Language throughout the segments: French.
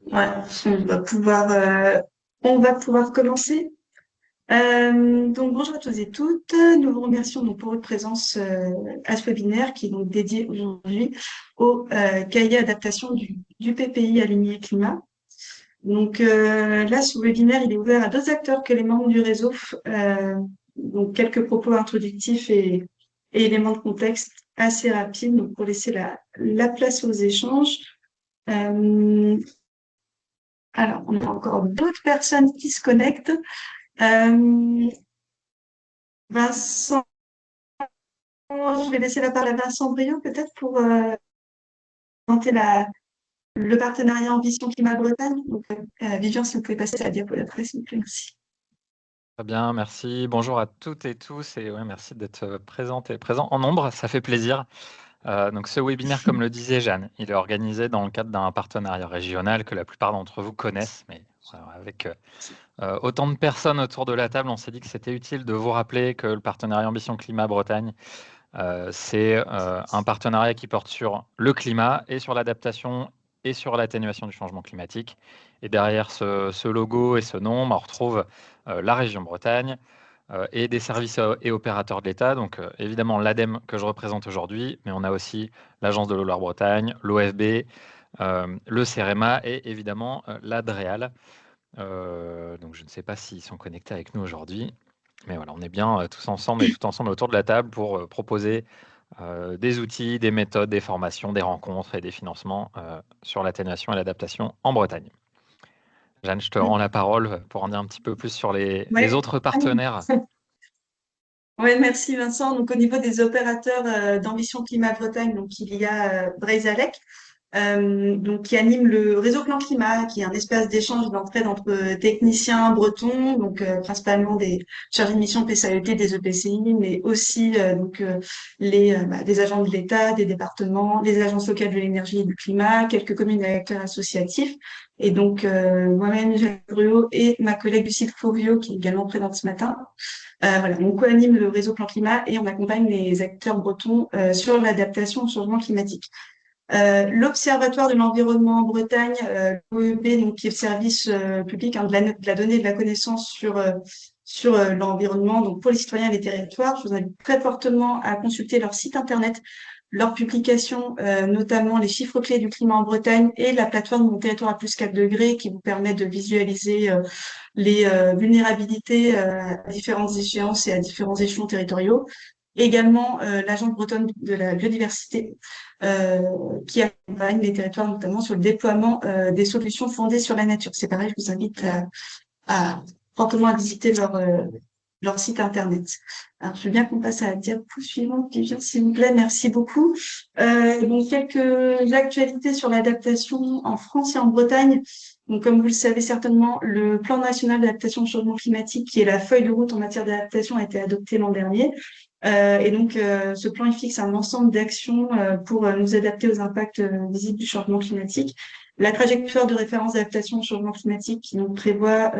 Ouais, on va pouvoir commencer. Donc bonjour à tous et toutes. Nous vous remercions donc pour votre présence à ce webinaire qui est donc dédié aujourd'hui au cahier adaptation du PPI Aligné Climat. Donc là, ce webinaire, il est ouvert à d'autres acteurs que les membres du réseau. Donc quelques propos introductifs et éléments de contexte assez rapides, donc pour laisser la place aux échanges. Euh, alors, on a encore d'autres personnes qui se connectent. Euh, Vincent, je vais laisser la parole à Vincent Brio peut-être pour présenter le partenariat Ambition Climat Bretagne. Donc, Vivian, si vous pouvez passer la diapo d'après, s'il vous plaît, merci. Très bien, merci. Bonjour à toutes et tous et ouais, merci d'être présent en nombre, ça fait plaisir. Donc ce webinaire, comme le disait Jeanne, il est organisé dans le cadre d'un partenariat régional que la plupart d'entre vous connaissent, mais voilà, avec autant de personnes autour de la table, on s'est dit que c'était utile de vous rappeler que le partenariat Ambition Climat Bretagne, c'est un partenariat qui porte sur le climat et sur l'adaptation et sur l'atténuation du changement climatique. Et derrière ce logo et ce nom, on retrouve la région Bretagne et des services et opérateurs de l'État. Donc évidemment l'ADEME que je représente aujourd'hui, mais on a aussi l'Agence de l'eau Loire-Bretagne, l'OFB, le CEREMA et évidemment l'ADREAL. Donc je ne sais pas s'ils sont connectés avec nous aujourd'hui. Mais voilà, on est bien tous ensemble et tout ensemble autour de la table pour proposer des outils, des méthodes, des formations, des rencontres et des financements sur l'atténuation et l'adaptation en Bretagne. Jeanne, je te rends la parole pour en dire un petit peu plus sur les Ouais. autres partenaires. Ouais, merci Vincent. Donc au niveau des opérateurs d'Ambition Climat Bretagne, donc il y a Breisalec, donc qui anime le réseau Plan Climat, qui est un espace d'échange et d'entraide entre techniciens bretons, donc principalement des chargés de mission PCAET des EPCI, mais aussi des agents de l'État, des départements, les agences locales de l'énergie et du climat, quelques communes et acteurs associatifs. Et donc moi-même, Jacques Gruau et ma collègue Lucille Fauvio, qui est également présente ce matin. Voilà, on co-anime le réseau Plan Climat et on accompagne les acteurs bretons sur l'adaptation au changement climatique. L'Observatoire de l'environnement en Bretagne, l'OEB, donc qui est le service public de la donnée et de la connaissance sur l'environnement, donc pour les citoyens et les territoires. Je vous invite très fortement à consulter leur site internet, leurs publications, notamment les chiffres clés du climat en Bretagne et la plateforme Mon territoire à plus 4 degrés qui vous permet de visualiser les vulnérabilités à différentes échéances et à différents échelons territoriaux. Également, l'Agence bretonne de la biodiversité euh, qui accompagne les territoires notamment sur le déploiement des solutions fondées sur la nature. C'est pareil, je vous invite à fortement à visiter leur site internet. Alors, je veux bien qu'on passe à la diapo suivante, Vivian, s'il vous plaît. Merci beaucoup. Donc, quelques actualités sur l'adaptation en France et en Bretagne. Donc, comme vous le savez certainement, le plan national d'adaptation au changement climatique, qui est la feuille de route en matière d'adaptation, a été adopté l'an dernier. Et donc, ce plan, il fixe un ensemble d'actions pour nous adapter aux impacts visibles du changement climatique. La trajectoire de référence d'adaptation au changement climatique qui nous prévoit,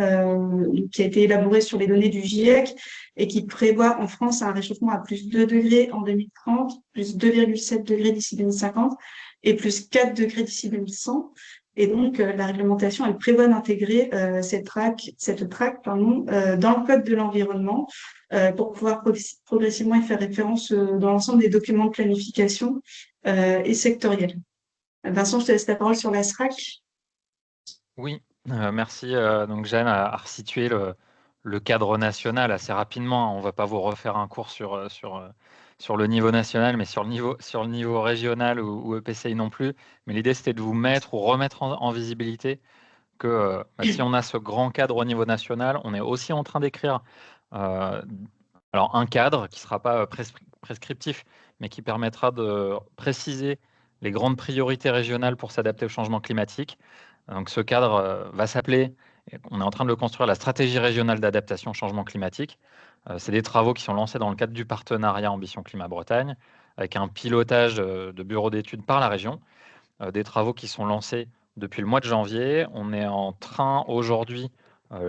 qui a été élaborée sur les données du GIEC et qui prévoit en France un réchauffement à plus 2 degrés en 2030, plus 2,7 degrés d'ici 2050 et plus 4 degrés d'ici 2100. Et donc, la réglementation, elle prévoit d'intégrer cette track, dans le code de l'environnement pour pouvoir progressivement y faire référence dans l'ensemble des documents de planification et sectoriels. Vincent, je te laisse la parole sur la SRAC. Oui, merci. Donc Jeanne a resitué le cadre national assez rapidement. On ne va pas vous refaire un cours sur le niveau national, mais sur le niveau régional ou EPCI non plus. Mais l'idée, c'était de vous mettre ou remettre en visibilité que si on a ce grand cadre au niveau national, on est aussi en train d'écrire euh, alors un cadre qui ne sera pas prescriptif, mais qui permettra de préciser les grandes priorités régionales pour s'adapter au changement climatique. Donc ce cadre va s'appeler, on est en train de le construire, la stratégie régionale d'adaptation au changement climatique. C'est des travaux qui sont lancés dans le cadre du partenariat Ambition Climat Bretagne, avec un pilotage de bureau d'études par la région, des travaux qui sont lancés depuis le mois de janvier. On est en train aujourd'hui,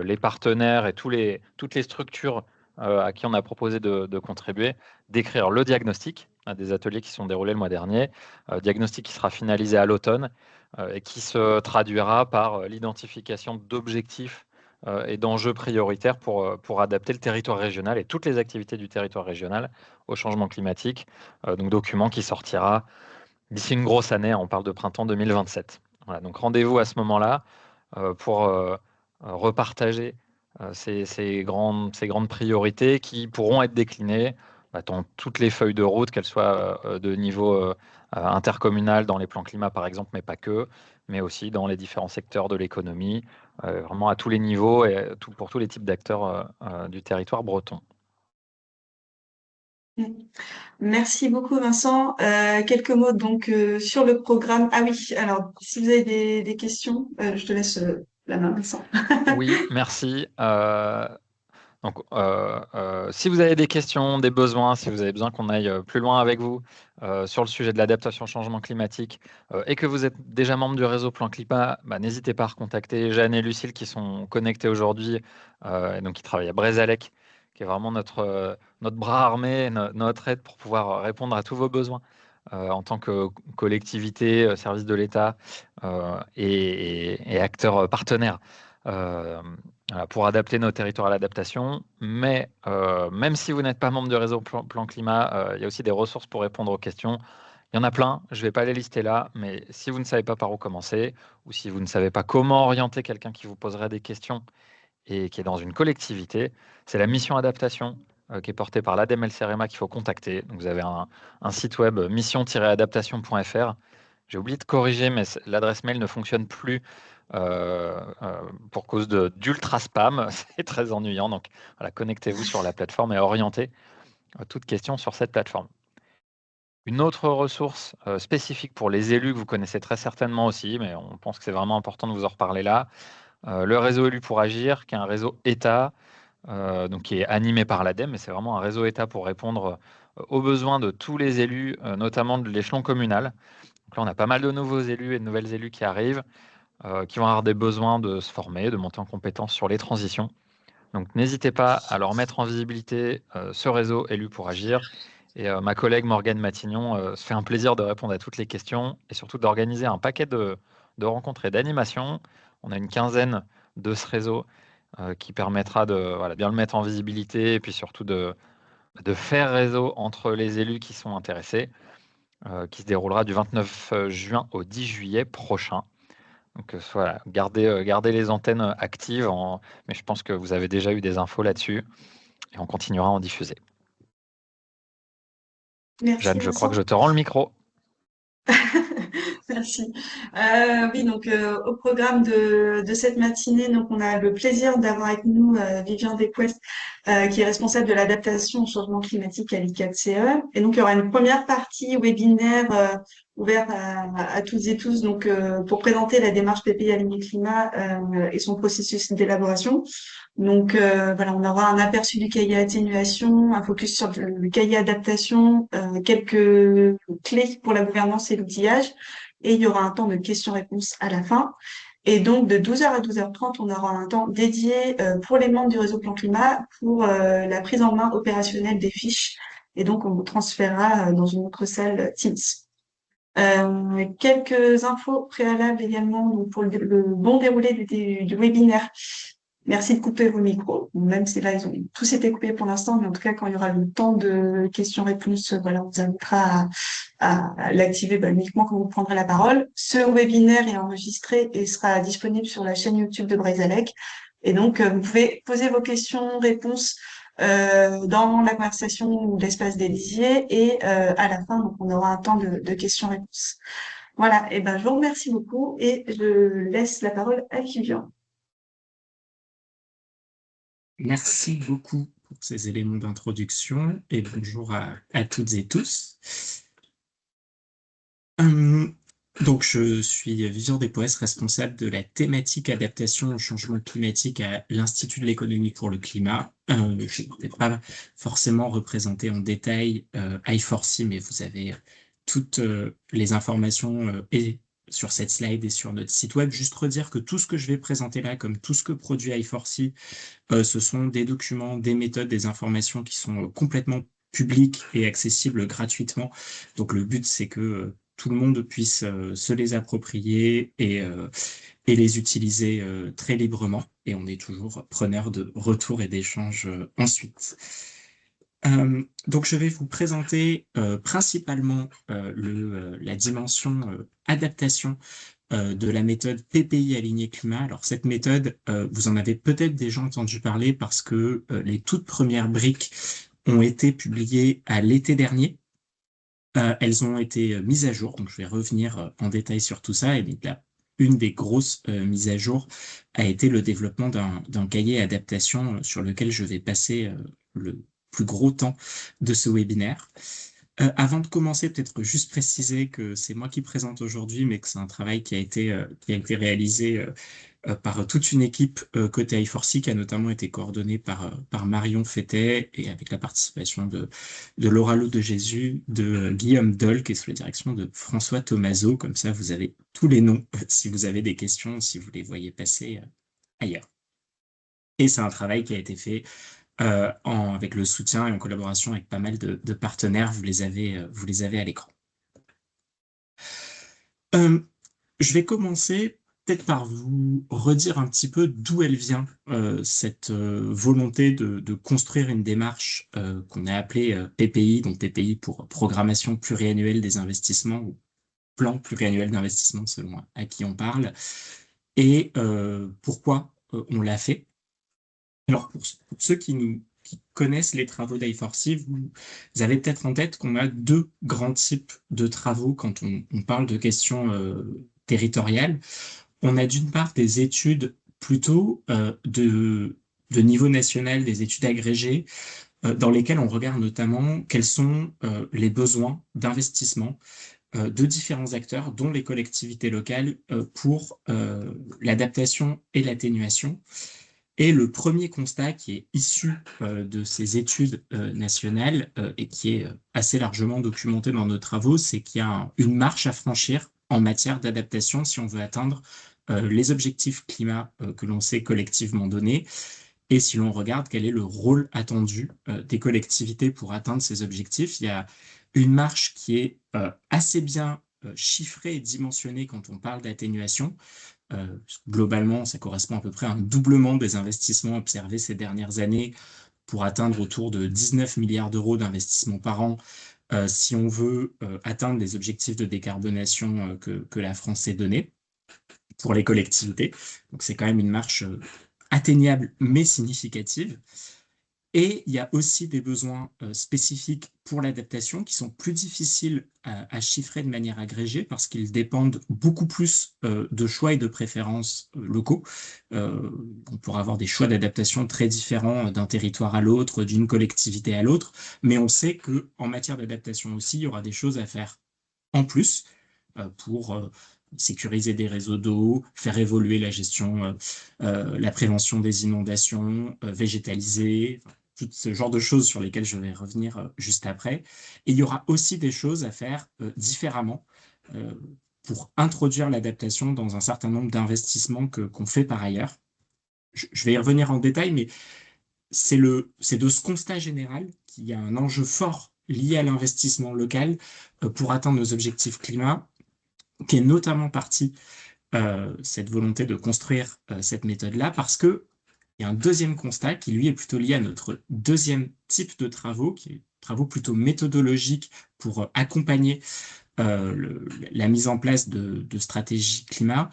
les partenaires et toutes les structures à qui on a proposé de contribuer, d'écrire le diagnostic, à des ateliers qui sont déroulés le mois dernier, diagnostic qui sera finalisé à l'automne et qui se traduira par l'identification d'objectifs et d'enjeux prioritaires pour adapter le territoire régional et toutes les activités du territoire régional au changement climatique. Donc document qui sortira d'ici une grosse année, on parle de printemps 2027. Voilà, donc rendez-vous à ce moment-là pour repartager ces grandes priorités qui pourront être déclinées dans toutes les feuilles de route, qu'elles soient de niveau intercommunal dans les plans climat par exemple, mais pas que, mais aussi dans les différents secteurs de l'économie, vraiment à tous les niveaux et pour tous les types d'acteurs du territoire breton. Merci beaucoup, Vincent. Quelques mots donc sur le programme. Ah oui, alors si vous avez des questions, je te laisse la main, Vincent. Oui, merci. Donc, si vous avez des questions, des besoins, si vous avez besoin qu'on aille plus loin avec vous sur le sujet de l'adaptation au changement climatique et que vous êtes déjà membre du réseau Plan Climat, n'hésitez pas à recontacter Jeanne et Lucille qui sont connectés aujourd'hui et donc qui travaillent à Brézalec, qui est vraiment notre bras armé, notre aide pour pouvoir répondre à tous vos besoins en tant que collectivité, service de l'État et acteurs partenaires. Voilà, pour adapter nos territoires à l'adaptation. Mais même si vous n'êtes pas membre du réseau Plan Climat, il y a aussi des ressources pour répondre aux questions. Il y en a plein, je ne vais pas les lister là, mais si vous ne savez pas par où commencer, ou si vous ne savez pas comment orienter quelqu'un qui vous poserait des questions et qui est dans une collectivité, c'est la mission adaptation qui est portée par l'ADEME LCRMA qu'il faut contacter. Donc vous avez un site web mission-adaptation.fr. J'ai oublié de corriger, mais l'adresse mail ne fonctionne plus pour cause d'ultra spam. C'est très ennuyant. Donc, voilà, connectez-vous sur la plateforme et orientez toute question sur cette plateforme. Une autre ressource spécifique pour les élus que vous connaissez très certainement aussi, mais on pense que c'est vraiment important de vous en reparler là, le réseau Élus pour Agir, qui est un réseau État, donc qui est animé par l'ADEME, mais c'est vraiment un réseau État pour répondre aux besoins de tous les élus, notamment de l'échelon communal. Donc là, on a pas mal de nouveaux élus et de nouvelles élus qui arrivent, qui vont avoir des besoins de se former, de monter en compétences sur les transitions. Donc n'hésitez pas à leur mettre en visibilité ce réseau Élus pour Agir. Et ma collègue Morgane Matignon se fait un plaisir de répondre à toutes les questions et surtout d'organiser un paquet de rencontres et d'animations. On a une quinzaine de ce réseau qui permettra de bien le mettre en visibilité et puis surtout de faire réseau entre les élus qui sont intéressés, qui se déroulera du 29 juin au 10 juillet prochain. Donc voilà, gardez les antennes actives, mais je pense que vous avez déjà eu des infos là-dessus et on continuera à en diffuser. Merci, Jeanne, je crois que je Vincent. te rends le micro. Merci. Oui, donc au programme de cette matinée, donc on a le plaisir d'avoir avec nous Vivian Desquest, qui est responsable de l'adaptation au changement climatique à l'ICAT-CE. Et donc il y aura une première partie webinaire ouverte à toutes et tous, donc pour présenter la démarche PPI Aligné Climat et son processus d'élaboration. Donc voilà, on aura un aperçu du cahier atténuation, un focus sur le cahier adaptation, quelques clés pour la gouvernance et l'outillage, et il y aura un temps de questions-réponses à la fin. Et donc de 12h à 12h30, on aura un temps dédié pour les membres du réseau Plan Climat pour la prise en main opérationnelle des fiches. Et donc on vous transférera dans une autre salle Teams. Quelques infos préalables également donc pour le bon déroulé du webinaire. Merci de couper vos micros, même si là, ils ont tous été coupés pour l'instant, mais en tout cas, quand il y aura le temps de questions-réponses, voilà, on vous invitera à l'activer uniquement quand vous prendrez la parole. Ce webinaire est enregistré et sera disponible sur la chaîne YouTube de Brézalec. Et donc, vous pouvez poser vos questions, réponses dans la conversation ou l'espace dédié et à la fin, donc, on aura un temps de questions-réponses. Voilà, et je vous remercie beaucoup et je laisse la parole à Vivian. Merci beaucoup pour ces éléments d'introduction et bonjour à toutes et tous. Donc, je suis Vivian Despoès, responsable de la thématique adaptation au changement climatique à l'Institut de l'économie pour le climat. Je ne vais pas forcément représenter en détail I4C, mais vous avez toutes les informations et sur cette slide et sur notre site web. Juste redire que tout ce que je vais présenter là, comme tout ce que produit i4C, ce sont des documents, des méthodes, des informations qui sont complètement publiques et accessibles gratuitement. Donc le but, c'est que tout le monde puisse se les approprier et les utiliser très librement. Et on est toujours preneur de retours et d'échanges ensuite. Donc je vais vous présenter principalement la dimension adaptation de la méthode PPI aligné climat. Alors cette méthode, vous en avez peut-être déjà entendu parler parce que les toutes premières briques ont été publiées à l'été dernier. Elles ont été mises à jour, donc je vais revenir en détail sur tout ça. Et donc là, une des grosses mises à jour a été le développement d'un cahier adaptation sur lequel je vais passer le plus gros temps de ce webinaire. Avant de commencer, peut-être juste préciser que c'est moi qui présente aujourd'hui, mais que c'est un travail qui a été réalisé par toute une équipe côté i4C, qui a notamment été coordonnée par Marion Fettet et avec la participation de Laura Lowe de Jésus, de Guillaume Dolk et sous la direction de François Tomaso. Comme ça, vous avez tous les noms si vous avez des questions, si vous les voyez passer ailleurs. Et c'est un travail qui a été fait avec le soutien et en collaboration avec pas mal de partenaires. Vous les avez à l'écran. Je vais commencer peut-être par vous redire un petit peu d'où elle vient, cette volonté de construire une démarche qu'on a appelée PPI, donc PPI pour Programmation pluriannuelle des investissements, ou Plan pluriannuel d'investissement selon à qui on parle, et pourquoi on l'a fait. Alors, pour ceux qui connaissent les travaux d'i4C, vous avez peut-être en tête qu'on a deux grands types de travaux quand on parle de questions territoriales. On a d'une part des études plutôt de niveau national, des études agrégées, dans lesquelles on regarde notamment quels sont les besoins d'investissement de différents acteurs, dont les collectivités locales, pour l'adaptation et l'atténuation. Et le premier constat qui est issu de ces études nationales et qui est assez largement documenté dans nos travaux, c'est qu'il y a une marche à franchir en matière d'adaptation si on veut atteindre les objectifs climat que l'on s'est collectivement donnés et si l'on regarde quel est le rôle attendu des collectivités pour atteindre ces objectifs. Il y a une marche qui est assez bien chiffrée et dimensionnée quand on parle d'atténuation. Globalement, ça correspond à peu près à un doublement des investissements observés ces dernières années pour atteindre autour de 19 milliards d'euros d'investissement par an si on veut atteindre les objectifs de décarbonation que la France s'est donnés pour les collectivités. Donc c'est quand même une marche atteignable mais significative. Et il y a aussi des besoins spécifiques pour l'adaptation qui sont plus difficiles à chiffrer de manière agrégée parce qu'ils dépendent beaucoup plus de choix et de préférences locaux. On pourra avoir des choix d'adaptation très différents d'un territoire à l'autre, d'une collectivité à l'autre, mais on sait qu'en matière d'adaptation aussi, il y aura des choses à faire en plus pour sécuriser des réseaux d'eau, faire évoluer la gestion, la prévention des inondations, végétaliser, tout ce genre de choses sur lesquelles je vais revenir juste après. Et il y aura aussi des choses à faire différemment pour introduire l'adaptation dans un certain nombre d'investissements qu'on fait par ailleurs. Je vais y revenir en détail, mais c'est de ce constat général qu'il y a un enjeu fort lié à l'investissement local pour atteindre nos objectifs climat, qui est notamment partie cette volonté de construire cette méthode-là, parce que il y a un deuxième constat qui, lui, est plutôt lié à notre deuxième type de travaux, qui est travaux plutôt méthodologiques pour accompagner la mise en place de stratégies climat,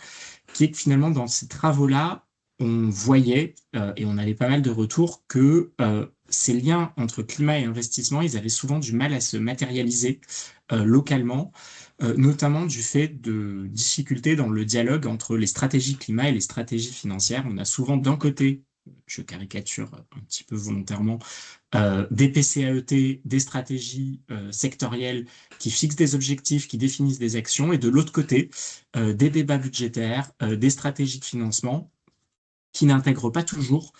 qui est que finalement, dans ces travaux-là, on voyait, et on avait pas mal de retours, que ces liens entre climat et investissement, ils avaient souvent du mal à se matérialiser localement, notamment du fait de difficultés dans le dialogue entre les stratégies climat et les stratégies financières. On a souvent d'un côté, je caricature un petit peu volontairement, des PCAET, des stratégies sectorielles qui fixent des objectifs, qui définissent des actions, et de l'autre côté, des débats budgétaires, des stratégies de financement qui n'intègrent pas toujours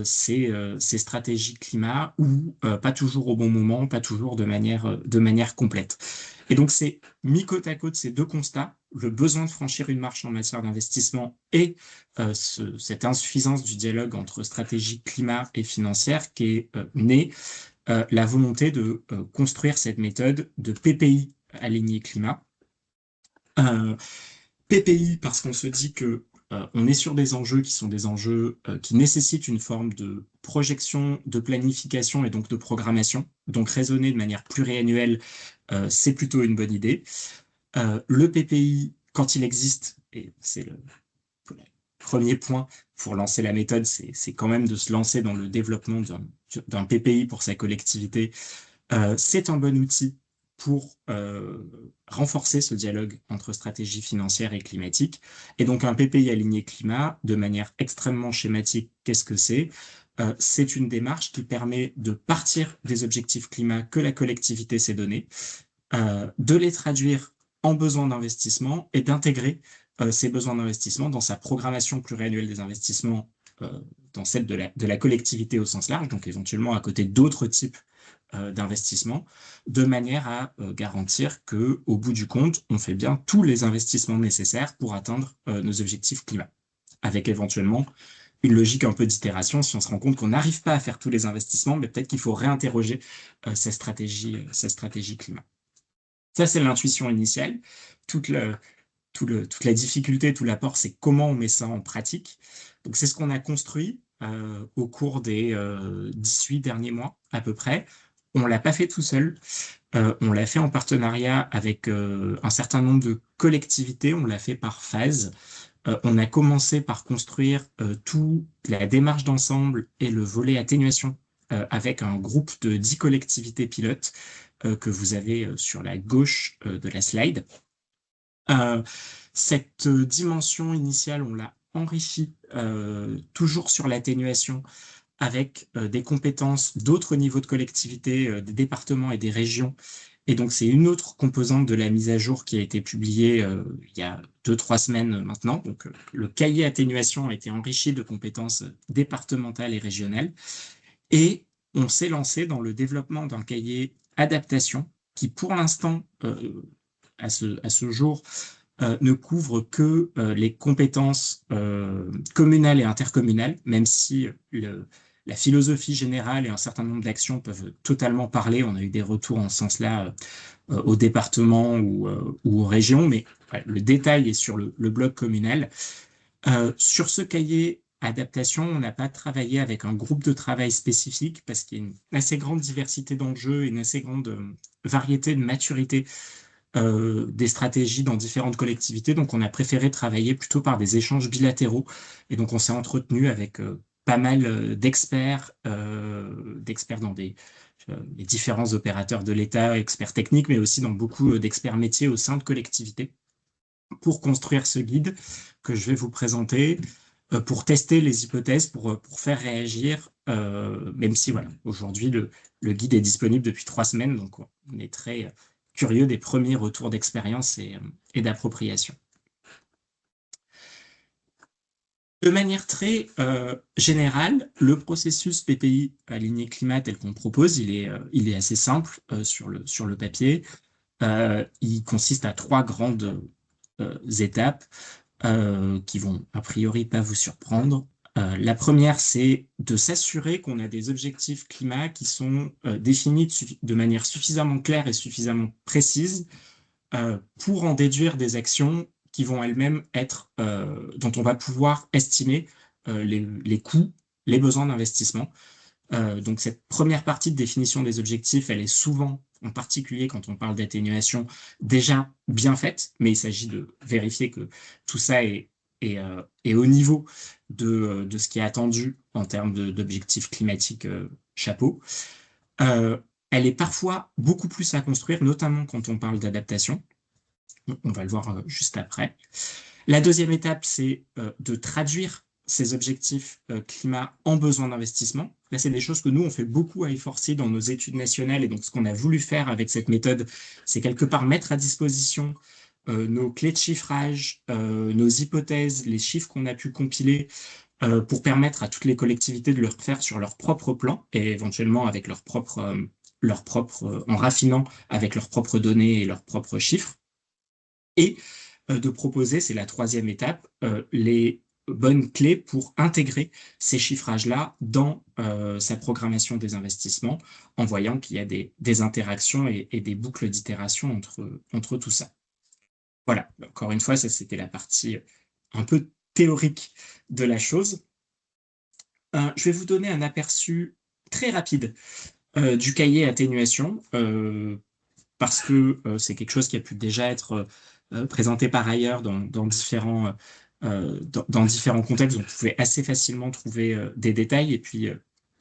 ces stratégies climat ou pas toujours au bon moment, pas toujours de manière complète. Et donc c'est mis côte à côte ces deux constats le besoin de franchir une marche en matière d'investissement et cette insuffisance du dialogue entre stratégie climat et financière qu'est née la volonté de construire cette méthode de PPI aligné climat. PPI parce qu'on se dit que on est sur des enjeux qui sont des enjeux qui nécessitent une forme de projection, de planification et donc de programmation. Donc raisonner de manière pluriannuelle, c'est plutôt une bonne idée. Le PPI, quand il existe, et c'est le premier point pour lancer la méthode, c'est quand même de se lancer dans le développement d'un PPI pour sa collectivité. C'est un bon outil pour renforcer ce dialogue entre stratégie financière et climatique. Et donc un PPI aligné climat, de manière extrêmement schématique, qu'est-ce que c'est ? C'est une démarche qui permet de partir des objectifs climat que la collectivité s'est donnés, de les traduire en besoins d'investissement et d'intégrer ces besoins d'investissement dans sa programmation pluriannuelle des investissements, dans celle de la collectivité au sens large, donc éventuellement à côté d'autres types d'investissement, de manière à garantir que, au bout du compte, on fait bien tous les investissements nécessaires pour atteindre nos objectifs climat, avec éventuellement une logique un peu d'itération. Si on se rend compte qu'on n'arrive pas à faire tous les investissements, mais peut-être qu'il faut réinterroger cette stratégie climat. Ça, c'est l'intuition initiale. Toute la difficulté, tout l'apport, c'est comment on met ça en pratique. Donc, c'est ce qu'on a construit au cours des 18 derniers mois, à peu près. On ne l'a pas fait tout seul. On l'a fait en partenariat avec un certain nombre de collectivités. On l'a fait par phase. On a commencé par construire toute la démarche d'ensemble et le volet atténuation avec un groupe de 10 collectivités pilotes que vous avez sur la gauche de la slide. Cette dimension initiale, on l'a enrichie toujours sur l'atténuation avec des compétences d'autres niveaux de collectivité, des départements et des régions. Et donc, c'est une autre composante de la mise à jour qui a été publiée il y a 2-3 semaines maintenant. Donc, le cahier atténuation a été enrichi de compétences départementales et régionales. Et on s'est lancé dans le développement d'un cahier adaptation qui, pour l'instant, à ce jour, ne couvre que les compétences communales et intercommunales, même si la philosophie générale et un certain nombre d'actions peuvent totalement parler. On a eu des retours en ce sens-là au département ou aux régions, mais ouais, le détail est sur le bloc communal. Sur ce cahier adaptation, on n'a pas travaillé avec un groupe de travail spécifique parce qu'il y a une assez grande diversité d'enjeux et une assez grande variété de maturité des stratégies dans différentes collectivités. Donc, on a préféré travailler plutôt par des échanges bilatéraux. Et donc, on s'est entretenu avec pas mal d'experts dans les différents opérateurs de l'État, experts techniques, mais aussi dans beaucoup d'experts métiers au sein de collectivités pour construire ce guide que je vais vous présenter, pour tester les hypothèses, pour faire réagir, même si voilà, aujourd'hui, le guide est disponible depuis 3 semaines, donc on est très curieux des premiers retours d'expérience et d'appropriation. De manière très générale, le processus PPI aligné climat tel qu'on propose, il est assez simple sur le papier. Il consiste à 3 grandes étapes qui vont a priori pas vous surprendre. La première, c'est de s'assurer qu'on a des objectifs climat qui sont définis de manière suffisamment claire et suffisamment précise pour en déduire des actions qui vont elles-mêmes être, dont on va pouvoir estimer les coûts, les besoins d'investissement. Donc cette première partie de définition des objectifs, elle est souvent, en particulier quand on parle d'atténuation, déjà bien faite, mais il s'agit de vérifier que tout ça est au niveau de ce qui est attendu en termes d'objectifs climatiques chapeau. Elle est parfois beaucoup plus à construire, notamment quand on parle d'adaptation. On va le voir juste après. La deuxième étape, c'est de traduire ces objectifs climat en besoin d'investissement. Là, c'est des choses que nous, on fait beaucoup à E4C dans nos études nationales. Et donc, ce qu'on a voulu faire avec cette méthode, c'est quelque part mettre à disposition nos clés de chiffrage, nos hypothèses, les chiffres qu'on a pu compiler pour permettre à toutes les collectivités de le faire sur leur propre plan et éventuellement avec en raffinant avec leurs propres données et leurs propres chiffres. Et de proposer, c'est la troisième étape, les bonnes clés pour intégrer ces chiffrages-là dans sa programmation des investissements, en voyant qu'il y a des interactions et des boucles d'itération entre tout ça. Voilà, encore une fois, ça c'était la partie un peu théorique de la chose. Je vais vous donner un aperçu très rapide du cahier atténuation, parce que c'est quelque chose qui a pu déjà être présenté par ailleurs dans différents contextes, donc vous pouvez assez facilement trouver des détails, et puis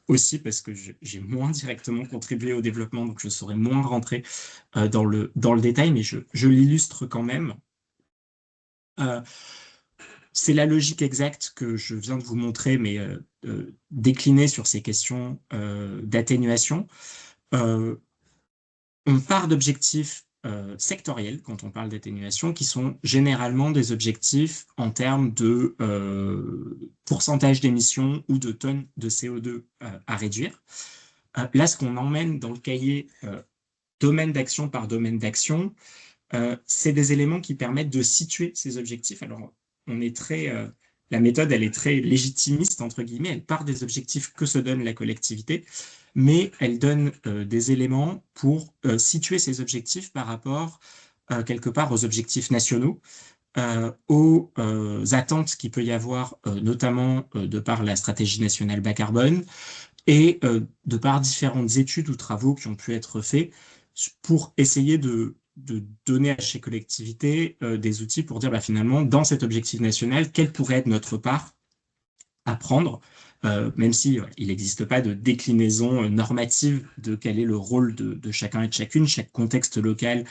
aussi parce que j'ai moins directement contribué au développement, donc je saurais moins rentrer dans le détail, mais je l'illustre quand même. C'est la logique exacte que je viens de vous montrer, mais déclinée sur ces questions d'atténuation. On part d'objectifs sectoriels quand on parle d'atténuation, qui sont généralement des objectifs en termes de pourcentage d'émissions ou de tonnes de CO2 à réduire. Là, ce qu'on emmène dans le cahier domaine d'action par domaine d'action, c'est des éléments qui permettent de situer ces objectifs. Alors, la méthode, elle est très légitimiste, entre guillemets, elle part des objectifs que se donne la collectivité, mais elle donne des éléments pour situer ces objectifs par rapport, quelque part, aux objectifs nationaux, aux attentes qu'il peut y avoir, notamment de par la stratégie nationale bas carbone, et de par différentes études ou travaux qui ont pu être faits pour essayer de donner à ces collectivités des outils pour dire finalement, dans cet objectif national, quelle pourrait être notre part à prendre, même si il n'existe pas de déclinaison normative de quel est le rôle de chacun et de chacune. Chaque contexte local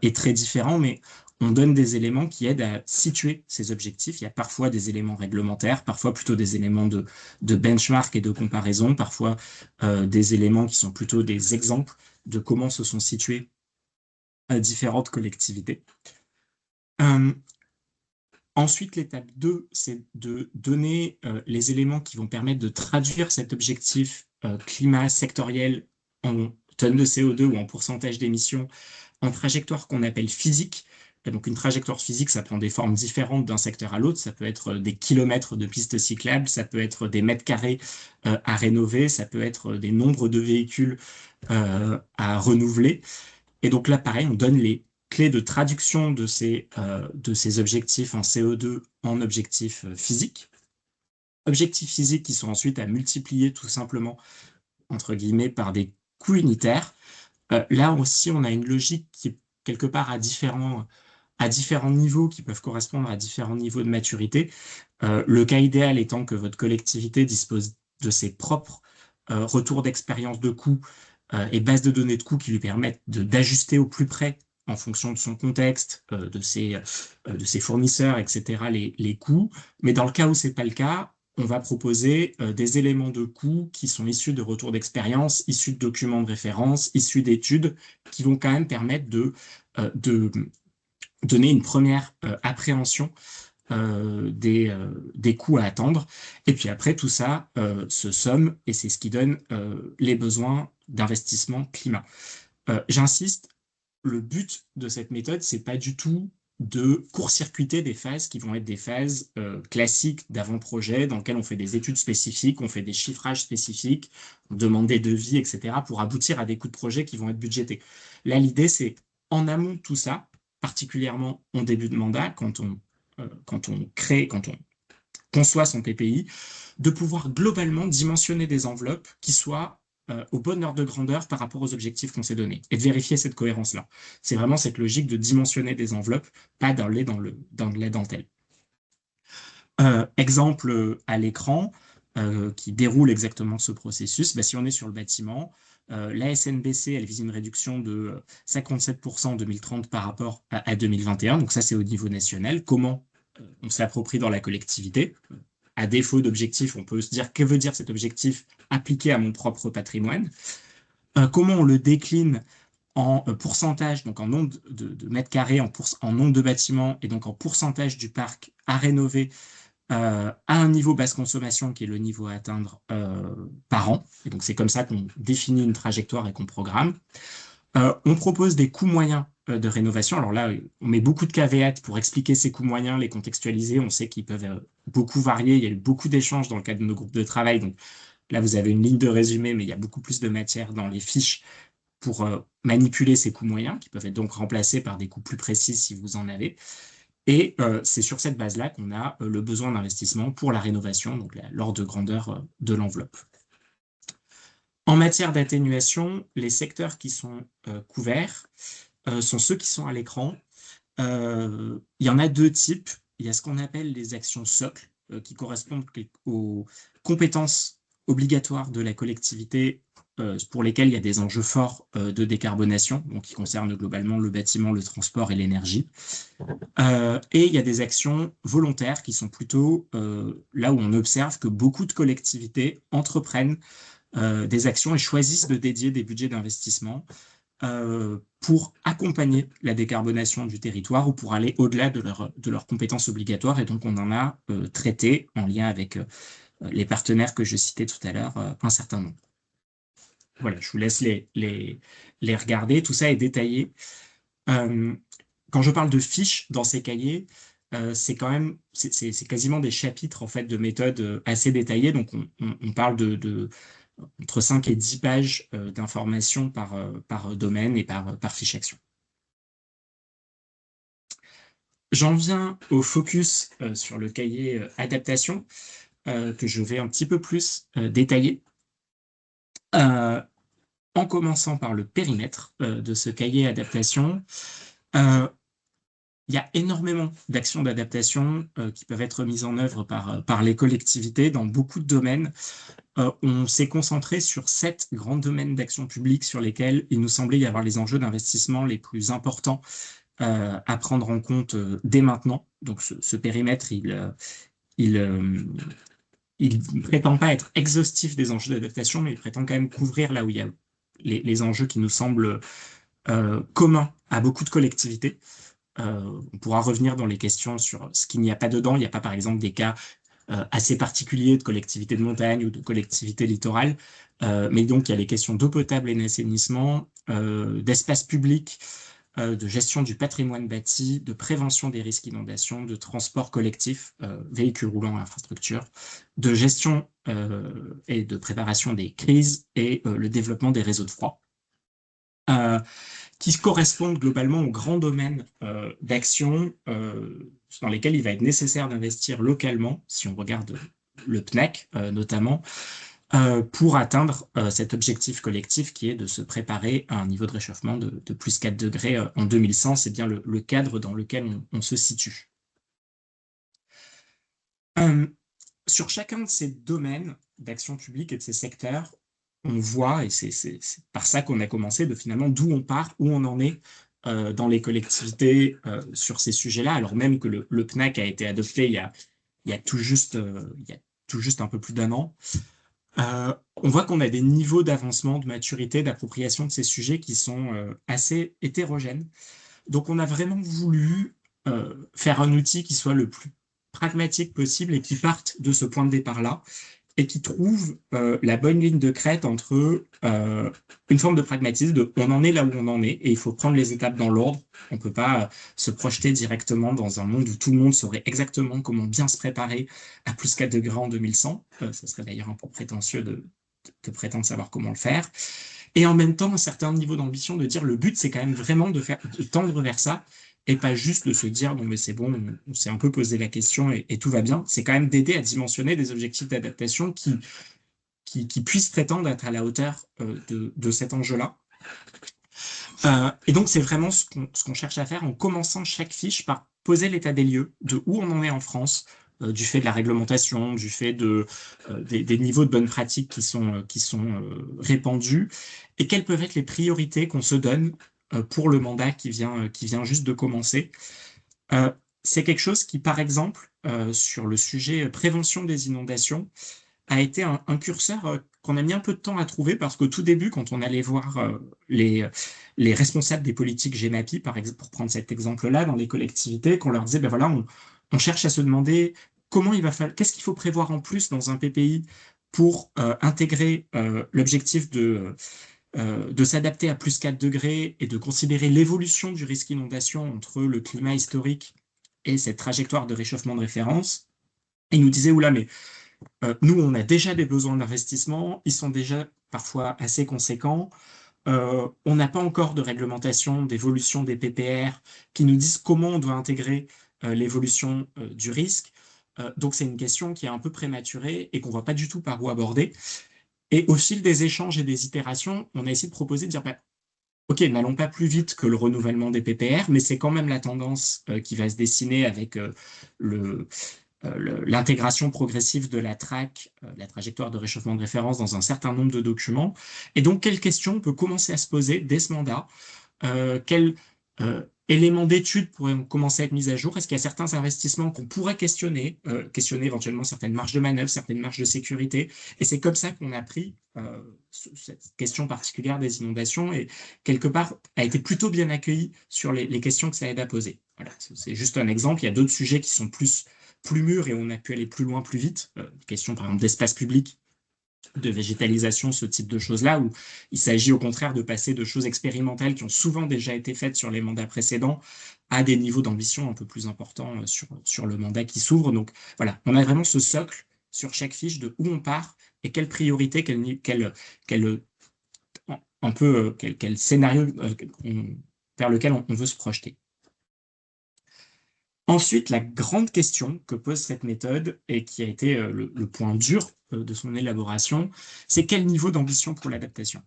est très différent, mais on donne des éléments qui aident à situer ces objectifs. Il y a parfois des éléments réglementaires, parfois plutôt des éléments de benchmark et de comparaison, parfois des éléments qui sont plutôt des exemples de comment se sont situées différentes collectivités. Ensuite, l'étape 2, c'est de donner les éléments qui vont permettre de traduire cet objectif climat sectoriel en tonnes de CO2 ou en pourcentage d'émissions en trajectoire qu'on appelle physique. Et donc une trajectoire physique, ça prend des formes différentes d'un secteur à l'autre. Ça peut être des kilomètres de pistes cyclables, ça peut être des mètres carrés à rénover, ça peut être des nombres de véhicules à renouveler. Et donc là, pareil, on donne les clés de traduction de ces objectifs en CO2 en objectifs physiques. Objectifs physiques qui sont ensuite à multiplier tout simplement, entre guillemets, par des coûts unitaires. Là aussi, on a une logique qui est quelque part à différents niveaux, qui peuvent correspondre à différents niveaux de maturité. Le cas idéal étant que votre collectivité dispose de ses propres retours d'expérience de coûts et bases de données de coûts qui lui permettent d'ajuster au plus près en fonction de son contexte, de ses fournisseurs, etc., les coûts. Mais dans le cas où ce n'est pas le cas, on va proposer des éléments de coûts qui sont issus de retours d'expérience, issus de documents de référence, issus d'études, qui vont quand même permettre de donner une première appréhension des coûts à attendre. Et puis après, tout ça se somme, et c'est ce qui donne les besoins d'investissement climat. J'insiste, le but de cette méthode, c'est pas du tout de court-circuiter des phases qui vont être des phases classiques d'avant-projet, dans lesquelles on fait des études spécifiques, on fait des chiffrages spécifiques, on demande des devis, etc., pour aboutir à des coûts de projet qui vont être budgétés. Là, l'idée, c'est en amont de tout ça, particulièrement en début de mandat, quand on conçoit son PPI, de pouvoir globalement dimensionner des enveloppes qui soient au bon ordre de grandeur par rapport aux objectifs qu'on s'est donnés, et de vérifier cette cohérence-là. C'est vraiment cette logique de dimensionner des enveloppes, pas dans la dentelle. Exemple à l'écran qui déroule exactement ce processus. Si on est sur le bâtiment, la SNBC, elle vise une réduction de 57% en 2030 par rapport à 2021. Donc ça, c'est au niveau national. Comment on s'approprie dans la collectivité? À défaut d'objectif, on peut se dire, que veut dire cet objectif appliqué à mon propre patrimoine? Comment on le décline en pourcentage, donc en nombre de mètres carrés, en nombre de bâtiments, et donc en pourcentage du parc à rénover à un niveau basse consommation qui est le niveau à atteindre par an. Et donc c'est comme ça qu'on définit une trajectoire et qu'on programme. On propose des coûts moyens de rénovation. Alors là, on met beaucoup de caveats pour expliquer ces coûts moyens, les contextualiser. On sait qu'ils peuvent beaucoup varier. Il y a eu beaucoup d'échanges dans le cadre de nos groupes de travail. Donc là, vous avez une ligne de résumé, mais il y a beaucoup plus de matière dans les fiches pour manipuler ces coûts moyens, qui peuvent être donc remplacés par des coûts plus précis si vous en avez. Et c'est sur cette base-là qu'on a le besoin d'investissement pour la rénovation, donc l'ordre de grandeur de l'enveloppe. En matière d'atténuation, les secteurs qui sont couverts sont ceux qui sont à l'écran. Il y en a deux types. Il y a ce qu'on appelle les actions socles, qui correspondent aux compétences obligatoires de la collectivité, pour lesquelles il y a des enjeux forts de décarbonation, donc qui concernent globalement le bâtiment, le transport et l'énergie. Et il y a des actions volontaires qui sont plutôt là où on observe que beaucoup de collectivités entreprennent des actions et choisissent de dédier des budgets d'investissement pour accompagner la décarbonation du territoire ou pour aller au-delà de leurs compétences obligatoires. Et donc, on en a traité en lien avec les partenaires que je citais tout à l'heure, un certain nombre. Voilà, je vous laisse les regarder. Tout ça est détaillé. Quand je parle de fiches dans ces cahiers, c'est quasiment des chapitres en fait, de méthodes assez détaillées. Donc, on parle entre 5 et 10 pages d'informations par domaine et par fiche action. J'en viens au focus sur le cahier adaptation, que je vais un petit peu plus détailler, en commençant par le périmètre de ce cahier adaptation. Il y a énormément d'actions d'adaptation qui peuvent être mises en œuvre par les collectivités dans beaucoup de domaines. On s'est concentré sur 7 grands domaines d'action publique sur lesquels il nous semblait y avoir les enjeux d'investissement les plus importants à prendre en compte dès maintenant. Donc ce périmètre, il prétend pas être exhaustif des enjeux d'adaptation, mais il prétend quand même couvrir là où il y a les enjeux qui nous semblent communs à beaucoup de collectivités. On pourra revenir dans les questions sur ce qu'il n'y a pas dedans. Il n'y a pas, par exemple, des cas assez particuliers de collectivités de montagne ou de collectivités littorales. Mais donc, il y a les questions d'eau potable et d'assainissement, d'espace public, de gestion du patrimoine bâti, de prévention des risques d'inondation, de transport collectif, véhicules roulants et infrastructures, de gestion et de préparation des crises et le développement des réseaux de froid. Qui correspondent globalement aux grands domaines d'action dans lesquels il va être nécessaire d'investir localement, si on regarde le PNAC notamment, pour atteindre cet objectif collectif qui est de se préparer à un niveau de réchauffement de plus 4 degrés en 2100. C'est bien le cadre dans lequel on se situe. Sur chacun de ces domaines d'action publique et de ces secteurs, on voit, et c'est par ça qu'on a commencé, de finalement d'où on part, où on en est dans les collectivités sur ces sujets-là, alors même que le PNAC a été adopté il y a tout juste un peu plus d'1 an. On voit qu'on a des niveaux d'avancement, de maturité, d'appropriation de ces sujets qui sont assez hétérogènes. Donc on a vraiment voulu faire un outil qui soit le plus pragmatique possible et qui parte de ce point de départ-là, et qui trouve la bonne ligne de crête entre une forme de pragmatisme, on en est là où on en est, et il faut prendre les étapes dans l'ordre. On ne peut pas se projeter directement dans un monde où tout le monde saurait exactement comment bien se préparer à plus 4 degrés en 2100. Ça serait d'ailleurs un peu prétentieux de prétendre savoir comment le faire. Et en même temps, un certain niveau d'ambition de dire le but, c'est quand même vraiment de tendre vers ça, et pas juste de se dire, non mais c'est bon, on s'est un peu posé la question et tout va bien. C'est quand même d'aider à dimensionner des objectifs d'adaptation qui puissent prétendre être à la hauteur de cet enjeu-là. Et donc, c'est vraiment ce qu'on cherche à faire en commençant chaque fiche par poser l'état des lieux de où on en est en France, du fait de la réglementation, du fait des niveaux de bonnes pratiques qui sont répandus, et quelles peuvent être les priorités qu'on se donne pour le mandat qui vient juste de commencer. C'est quelque chose qui, par exemple, sur le sujet prévention des inondations, a été un curseur qu'on a mis un peu de temps à trouver, parce qu'au tout début, quand on allait voir les responsables des politiques GEMAPI, par exemple, pour prendre cet exemple-là, dans les collectivités, qu'on leur disait, ben voilà, on cherche à se demander qu'est-ce qu'il faut prévoir en plus dans un PPI pour intégrer l'objectif de s'adapter à plus 4 degrés et de considérer l'évolution du risque inondation entre le climat historique et cette trajectoire de réchauffement de référence. Il nous disait, oula, mais nous, on a déjà des besoins d'investissement, ils sont déjà parfois assez conséquents. On n'a pas encore de réglementation d'évolution des PPR qui nous disent comment on doit intégrer l'évolution du risque. Donc c'est une question qui est un peu prématurée et qu'on ne voit pas du tout par où aborder. Et au fil des échanges et des itérations, on a essayé de proposer de dire, bah, OK, n'allons pas plus vite que le renouvellement des PPR, mais c'est quand même la tendance qui va se dessiner avec l'intégration progressive de la TRAC, la trajectoire de réchauffement de référence, dans un certain nombre de documents. Et donc, quelles questions on peut commencer à se poser dès ce mandat? Quels éléments d'études pourraient commencer à être mis à jour? Est-ce qu'il y a certains investissements qu'on pourrait questionner éventuellement certaines marges de manœuvre, certaines marges de sécurité? Et c'est comme ça qu'on a pris cette question particulière des inondations et quelque part a été plutôt bien accueillie sur les questions que ça aide à poser. Voilà, c'est juste un exemple. Il y a d'autres sujets qui sont plus mûrs et on a pu aller plus loin, plus vite. Question par exemple d'espace public, de végétalisation, ce type de choses-là, où il s'agit au contraire de passer de choses expérimentales qui ont souvent déjà été faites sur les mandats précédents à des niveaux d'ambition un peu plus importants sur le mandat qui s'ouvre. Donc voilà, on a vraiment ce socle sur chaque fiche de où on part et quelle priorité, quel scénario vers lequel on veut se projeter. Ensuite, la grande question que pose cette méthode et qui a été le point dur de son élaboration, c'est quel niveau d'ambition pour l'adaptation?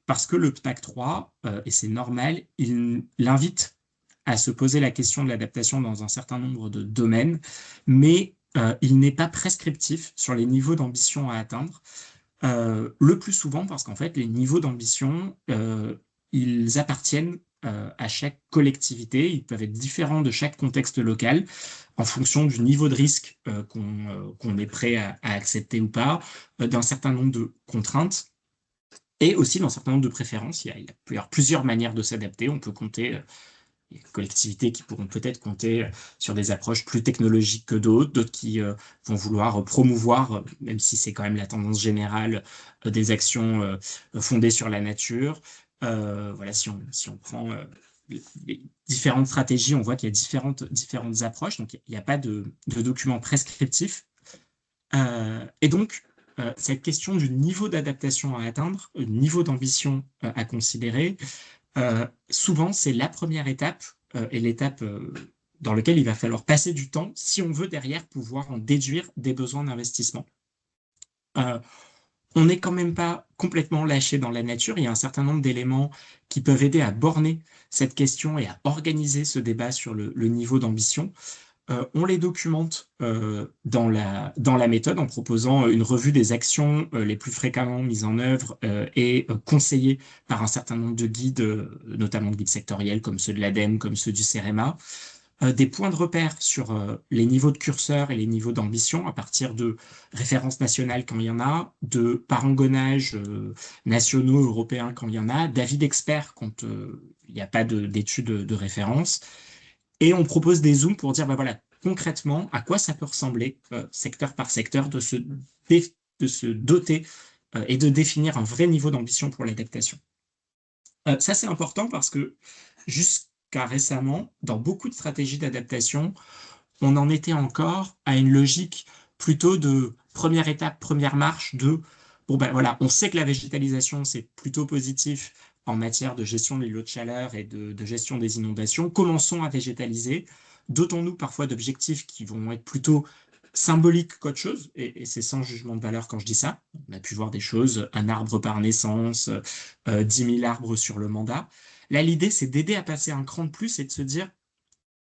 Parce que le PNAC 3, et c'est normal, il l'invite à se poser la question de l'adaptation dans un certain nombre de domaines, mais il n'est pas prescriptif sur les niveaux d'ambition à atteindre, le plus souvent parce qu'en fait, les niveaux d'ambition, ils appartiennent à chaque collectivité. Ils peuvent être différents de chaque contexte local en fonction du niveau de risque qu'on est prêt à accepter ou pas, d'un certain nombre de contraintes et aussi d'un certain nombre de préférences. Il peut y avoir plusieurs manières de s'adapter. On peut compter des collectivités qui pourront peut-être compter sur des approches plus technologiques que d'autres qui vont vouloir promouvoir, même si c'est quand même la tendance générale, des actions fondées sur la nature. Voilà, si on prend les différentes stratégies, on voit qu'il y a différentes approches, donc il n'y a pas de document prescriptif. Et donc, cette question du niveau d'adaptation à atteindre, le niveau d'ambition à considérer, souvent, c'est la première étape et l'étape dans laquelle il va falloir passer du temps si on veut derrière pouvoir en déduire des besoins d'investissement. On n'est quand même pas complètement lâché dans la nature. Il y a un certain nombre d'éléments qui peuvent aider à borner cette question et à organiser ce débat sur le niveau d'ambition. On les documente dans la méthode en proposant une revue des actions les plus fréquemment mises en œuvre et conseillées par un certain nombre de guides, notamment de guides sectoriels comme ceux de l'ADEME, comme ceux du CEREMA, des points de repère sur les niveaux de curseur et les niveaux d'ambition à partir de références nationales quand il y en a, de parangonnages nationaux, européens quand il y en a, d'avis d'experts quand il n'y a pas d'études de référence. Et on propose des zooms pour dire, bah voilà, concrètement, à quoi ça peut ressembler, secteur par secteur, de se doter et de définir un vrai niveau d'ambition pour l'adaptation. Ça, c'est important parce que jusqu'à récemment, dans beaucoup de stratégies d'adaptation, on en était encore à une logique plutôt de première étape, première marche, de bon ben voilà, on sait que la végétalisation, c'est plutôt positif en matière de gestion des lots de chaleur et de gestion des inondations. Commençons à végétaliser. Dotons-nous parfois d'objectifs qui vont être plutôt symboliques qu'autre chose, et c'est sans jugement de valeur quand je dis ça. On a pu voir des choses, un arbre par naissance, 10 000 arbres sur le mandat. Là, l'idée, c'est d'aider à passer un cran de plus et de se dire,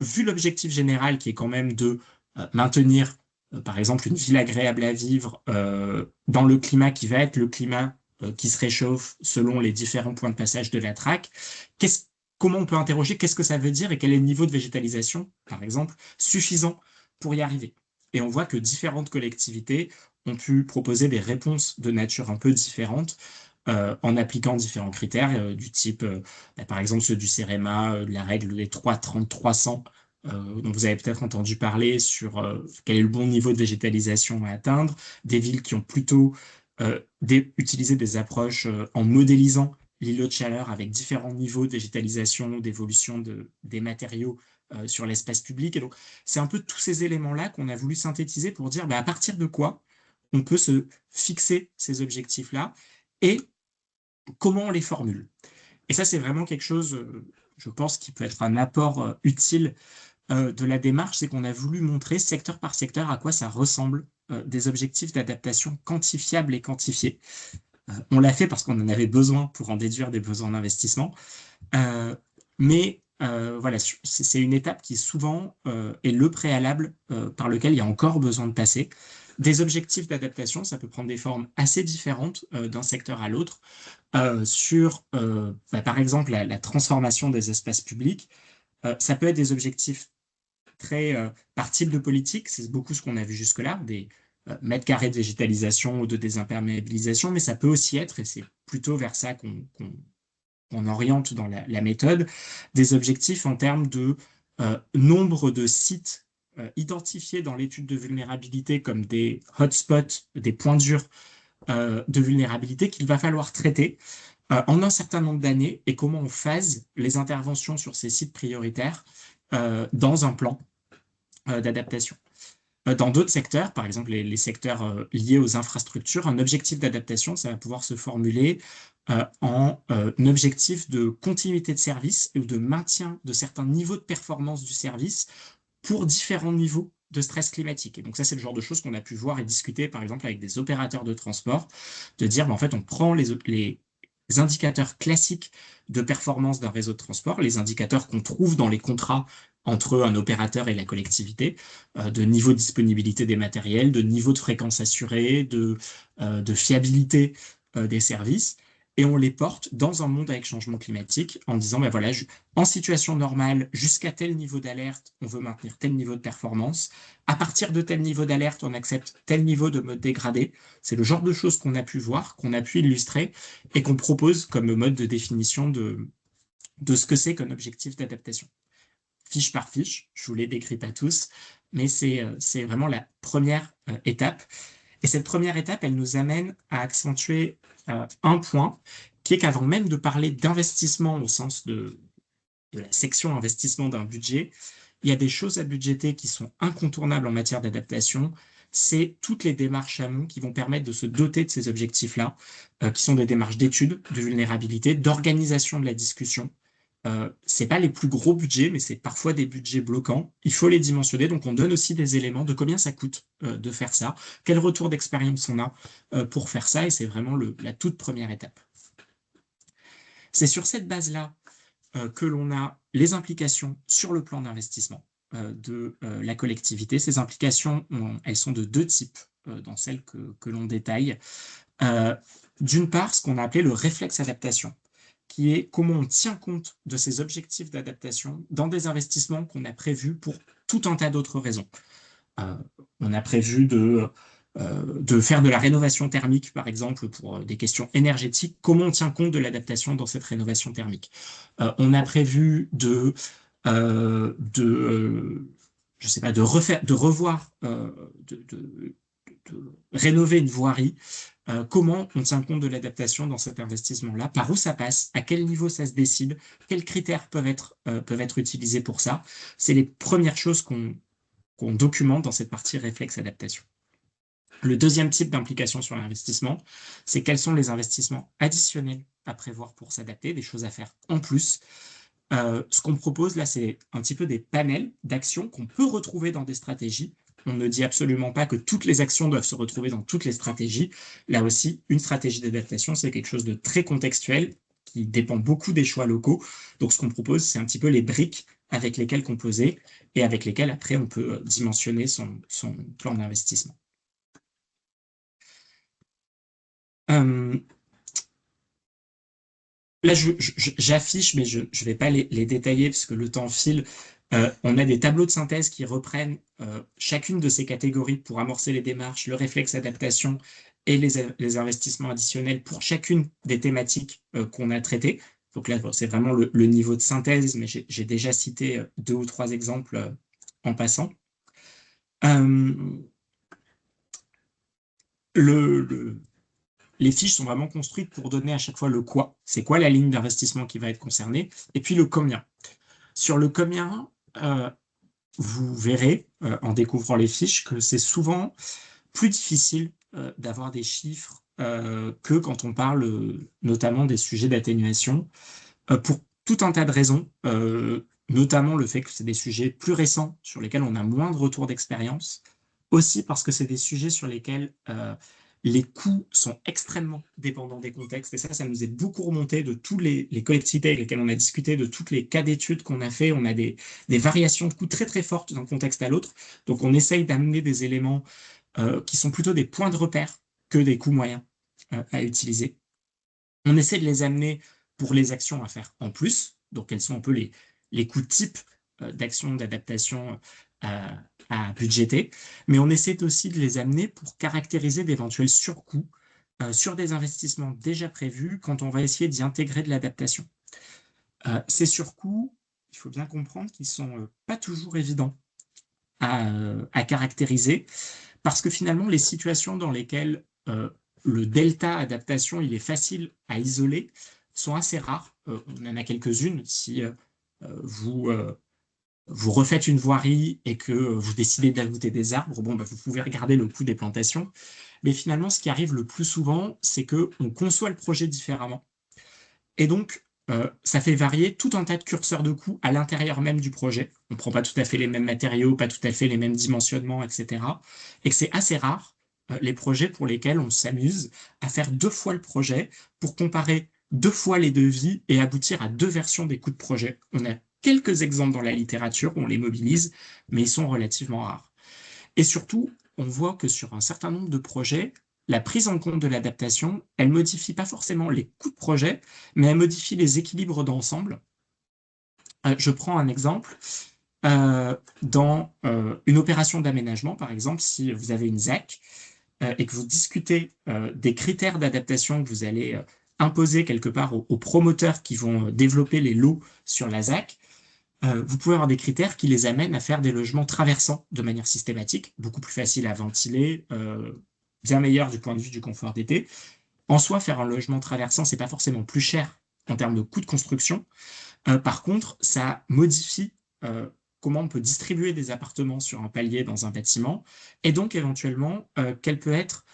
vu l'objectif général qui est quand même de maintenir, par exemple, une ville agréable à vivre dans le climat qui va être le climat qui se réchauffe selon les différents points de passage de la TRAC, comment on peut interroger qu'est-ce que ça veut dire et quel est le niveau de végétalisation, par exemple, suffisant pour y arriver. Et on voit que différentes collectivités ont pu proposer des réponses de nature un peu différente en appliquant différents critères du type, par exemple, ceux du CEREMA, la règle des 3-30-300, dont vous avez peut-être entendu parler sur quel est le bon niveau de végétalisation à atteindre, des villes qui ont plutôt utilisé des approches en modélisant l'îlot de chaleur avec différents niveaux de végétalisation, d'évolution des matériaux sur l'espace public. Et donc, c'est un peu tous ces éléments-là qu'on a voulu synthétiser pour dire à partir de quoi on peut se fixer ces objectifs-là et comment on les formule. Et ça, c'est vraiment quelque chose, je pense, qui peut être un apport utile de la démarche, c'est qu'on a voulu montrer secteur par secteur à quoi ça ressemble des objectifs d'adaptation quantifiables et quantifiés. On l'a fait parce qu'on en avait besoin pour en déduire des besoins d'investissement. Mais voilà, c'est une étape qui souvent est le préalable par lequel il y a encore besoin de passer. Des objectifs d'adaptation, ça peut prendre des formes assez différentes d'un secteur à l'autre. Sur, par exemple, la transformation des espaces publics, ça peut être des objectifs très par type de politique, c'est beaucoup ce qu'on a vu jusque-là, des mètres carrés de végétalisation ou de désimperméabilisation, mais ça peut aussi être, et c'est plutôt vers ça qu'on oriente dans la méthode, des objectifs en termes de nombre de sites identifiés dans l'étude de vulnérabilité comme des hotspots, des points durs de vulnérabilité qu'il va falloir traiter en un certain nombre d'années et comment on phase les interventions sur ces sites prioritaires dans un plan d'adaptation. Dans d'autres secteurs, par exemple les secteurs liés aux infrastructures, un objectif d'adaptation, ça va pouvoir se formuler en un objectif de continuité de service ou de maintien de certains niveaux de performance du service pour différents niveaux de stress climatique. Et donc ça, c'est le genre de choses qu'on a pu voir et discuter, par exemple, avec des opérateurs de transport, de dire, en fait, on prend les indicateurs classiques de performance d'un réseau de transport, les indicateurs qu'on trouve dans les contrats entre un opérateur et la collectivité, de niveau de disponibilité des matériels, de niveau de fréquence assurée, de fiabilité des services, et on les porte dans un monde avec changement climatique en disant, voilà, en situation normale, jusqu'à tel niveau d'alerte, on veut maintenir tel niveau de performance. À partir de tel niveau d'alerte, on accepte tel niveau de mode dégradé. C'est le genre de choses qu'on a pu voir, qu'on a pu illustrer et qu'on propose comme mode de définition de ce que c'est qu'un objectif d'adaptation. Fiche par fiche, je vous les décris pas tous, mais c'est vraiment la première étape. Et cette première étape, elle nous amène à accentuer un point, qui est qu'avant même de parler d'investissement au sens de la section investissement d'un budget, il y a des choses à budgéter qui sont incontournables en matière d'adaptation. C'est toutes les démarches amont qui vont permettre de se doter de ces objectifs-là, qui sont des démarches d'études, de vulnérabilité, d'organisation de la discussion. C'est pas les plus gros budgets, mais c'est parfois des budgets bloquants. Il faut les dimensionner, donc on donne aussi des éléments de combien ça coûte de faire ça, quel retour d'expérience on a pour faire ça, et c'est vraiment la toute première étape. C'est sur cette base-là que l'on a les implications sur le plan d'investissement de la collectivité. Ces implications, elles sont de deux types dans celles que l'on détaille. D'une part, ce qu'on a appelé le réflexe adaptation, qui est comment on tient compte de ces objectifs d'adaptation dans des investissements qu'on a prévus pour tout un tas d'autres raisons. On a prévu de faire de la rénovation thermique, par exemple, pour des questions énergétiques. Comment on tient compte de l'adaptation dans cette rénovation thermique? On a prévu de rénover une voirie. Comment on tient compte de l'adaptation dans cet investissement-là, par où ça passe, à quel niveau ça se décide, quels critères peuvent être utilisés pour ça. C'est les premières choses qu'on documente dans cette partie réflexe adaptation. Le deuxième type d'implication sur l'investissement, c'est quels sont les investissements additionnels à prévoir pour s'adapter, des choses à faire en plus. Ce qu'on propose là, c'est un petit peu des panels d'actions qu'on peut retrouver dans des stratégies. On ne dit absolument pas que toutes les actions doivent se retrouver dans toutes les stratégies. Là aussi, une stratégie d'adaptation, c'est quelque chose de très contextuel qui dépend beaucoup des choix locaux. Donc, ce qu'on propose, c'est un petit peu les briques avec lesquelles composer et avec lesquelles, après, on peut dimensionner son plan d'investissement. Là, j'affiche, mais je ne vais pas les détailler parce que le temps file. On a des tableaux de synthèse qui reprennent chacune de ces catégories pour amorcer les démarches, le réflexe adaptation et les investissements additionnels pour chacune des thématiques qu'on a traitées. Donc là, c'est vraiment le niveau de synthèse, mais j'ai déjà cité 2 ou 3 exemples en passant. les fiches sont vraiment construites pour donner à chaque fois le quoi. C'est quoi la ligne d'investissement qui va être concernée, et puis le combien. Sur le combien, vous verrez en découvrant les fiches que c'est souvent plus difficile d'avoir des chiffres que quand on parle notamment des sujets d'atténuation, pour tout un tas de raisons, notamment le fait que c'est des sujets plus récents sur lesquels on a moins de retours d'expérience, aussi parce que c'est des sujets sur lesquels les coûts sont extrêmement dépendants des contextes, et ça nous est beaucoup remonté de tous les collectivités avec lesquelles on a discuté, de tous les cas d'études qu'on a fait. On a des variations de coûts très très fortes d'un contexte à l'autre, donc on essaye d'amener des éléments qui sont plutôt des points de repère que des coûts moyens à utiliser. On essaie de les amener pour les actions à faire en plus, donc quels sont un peu les coûts types d'actions d'adaptation à budgéter, mais on essaie aussi de les amener pour caractériser d'éventuels surcoûts sur des investissements déjà prévus quand on va essayer d'y intégrer de l'adaptation. Ces surcoûts, il faut bien comprendre qu'ils ne sont pas toujours évidents à caractériser, parce que finalement, les situations dans lesquelles le delta adaptation il est facile à isoler sont assez rares. On en a quelques-unes. Si vous refaites une voirie et que vous décidez d'ajouter des arbres, bon, vous pouvez regarder le coût des plantations. Mais finalement, ce qui arrive le plus souvent, c'est qu'on conçoit le projet différemment. Et donc, ça fait varier tout un tas de curseurs de coûts à l'intérieur même du projet. On ne prend pas tout à fait les mêmes matériaux, pas tout à fait les mêmes dimensionnements, etc. Et que c'est assez rare, les projets pour lesquels on s'amuse à faire 2 fois le projet pour comparer 2 fois les devis et aboutir à 2 versions des coûts de projet. On a quelques exemples dans la littérature où on les mobilise, mais ils sont relativement rares. Et surtout, on voit que sur un certain nombre de projets, la prise en compte de l'adaptation, elle ne modifie pas forcément les coûts de projet, mais elle modifie les équilibres d'ensemble. Je prends un exemple. Dans une opération d'aménagement, par exemple, si vous avez une ZAC et que vous discutez des critères d'adaptation que vous allez imposer quelque part aux promoteurs qui vont développer les lots sur la ZAC, vous pouvez avoir des critères qui les amènent à faire des logements traversants de manière systématique, beaucoup plus facile à ventiler, bien meilleur du point de vue du confort d'été. En soi, faire un logement traversant, c'est pas forcément plus cher en termes de coût de construction. Par contre, ça modifie comment on peut distribuer des appartements sur un palier dans un bâtiment, et donc éventuellement quel peut être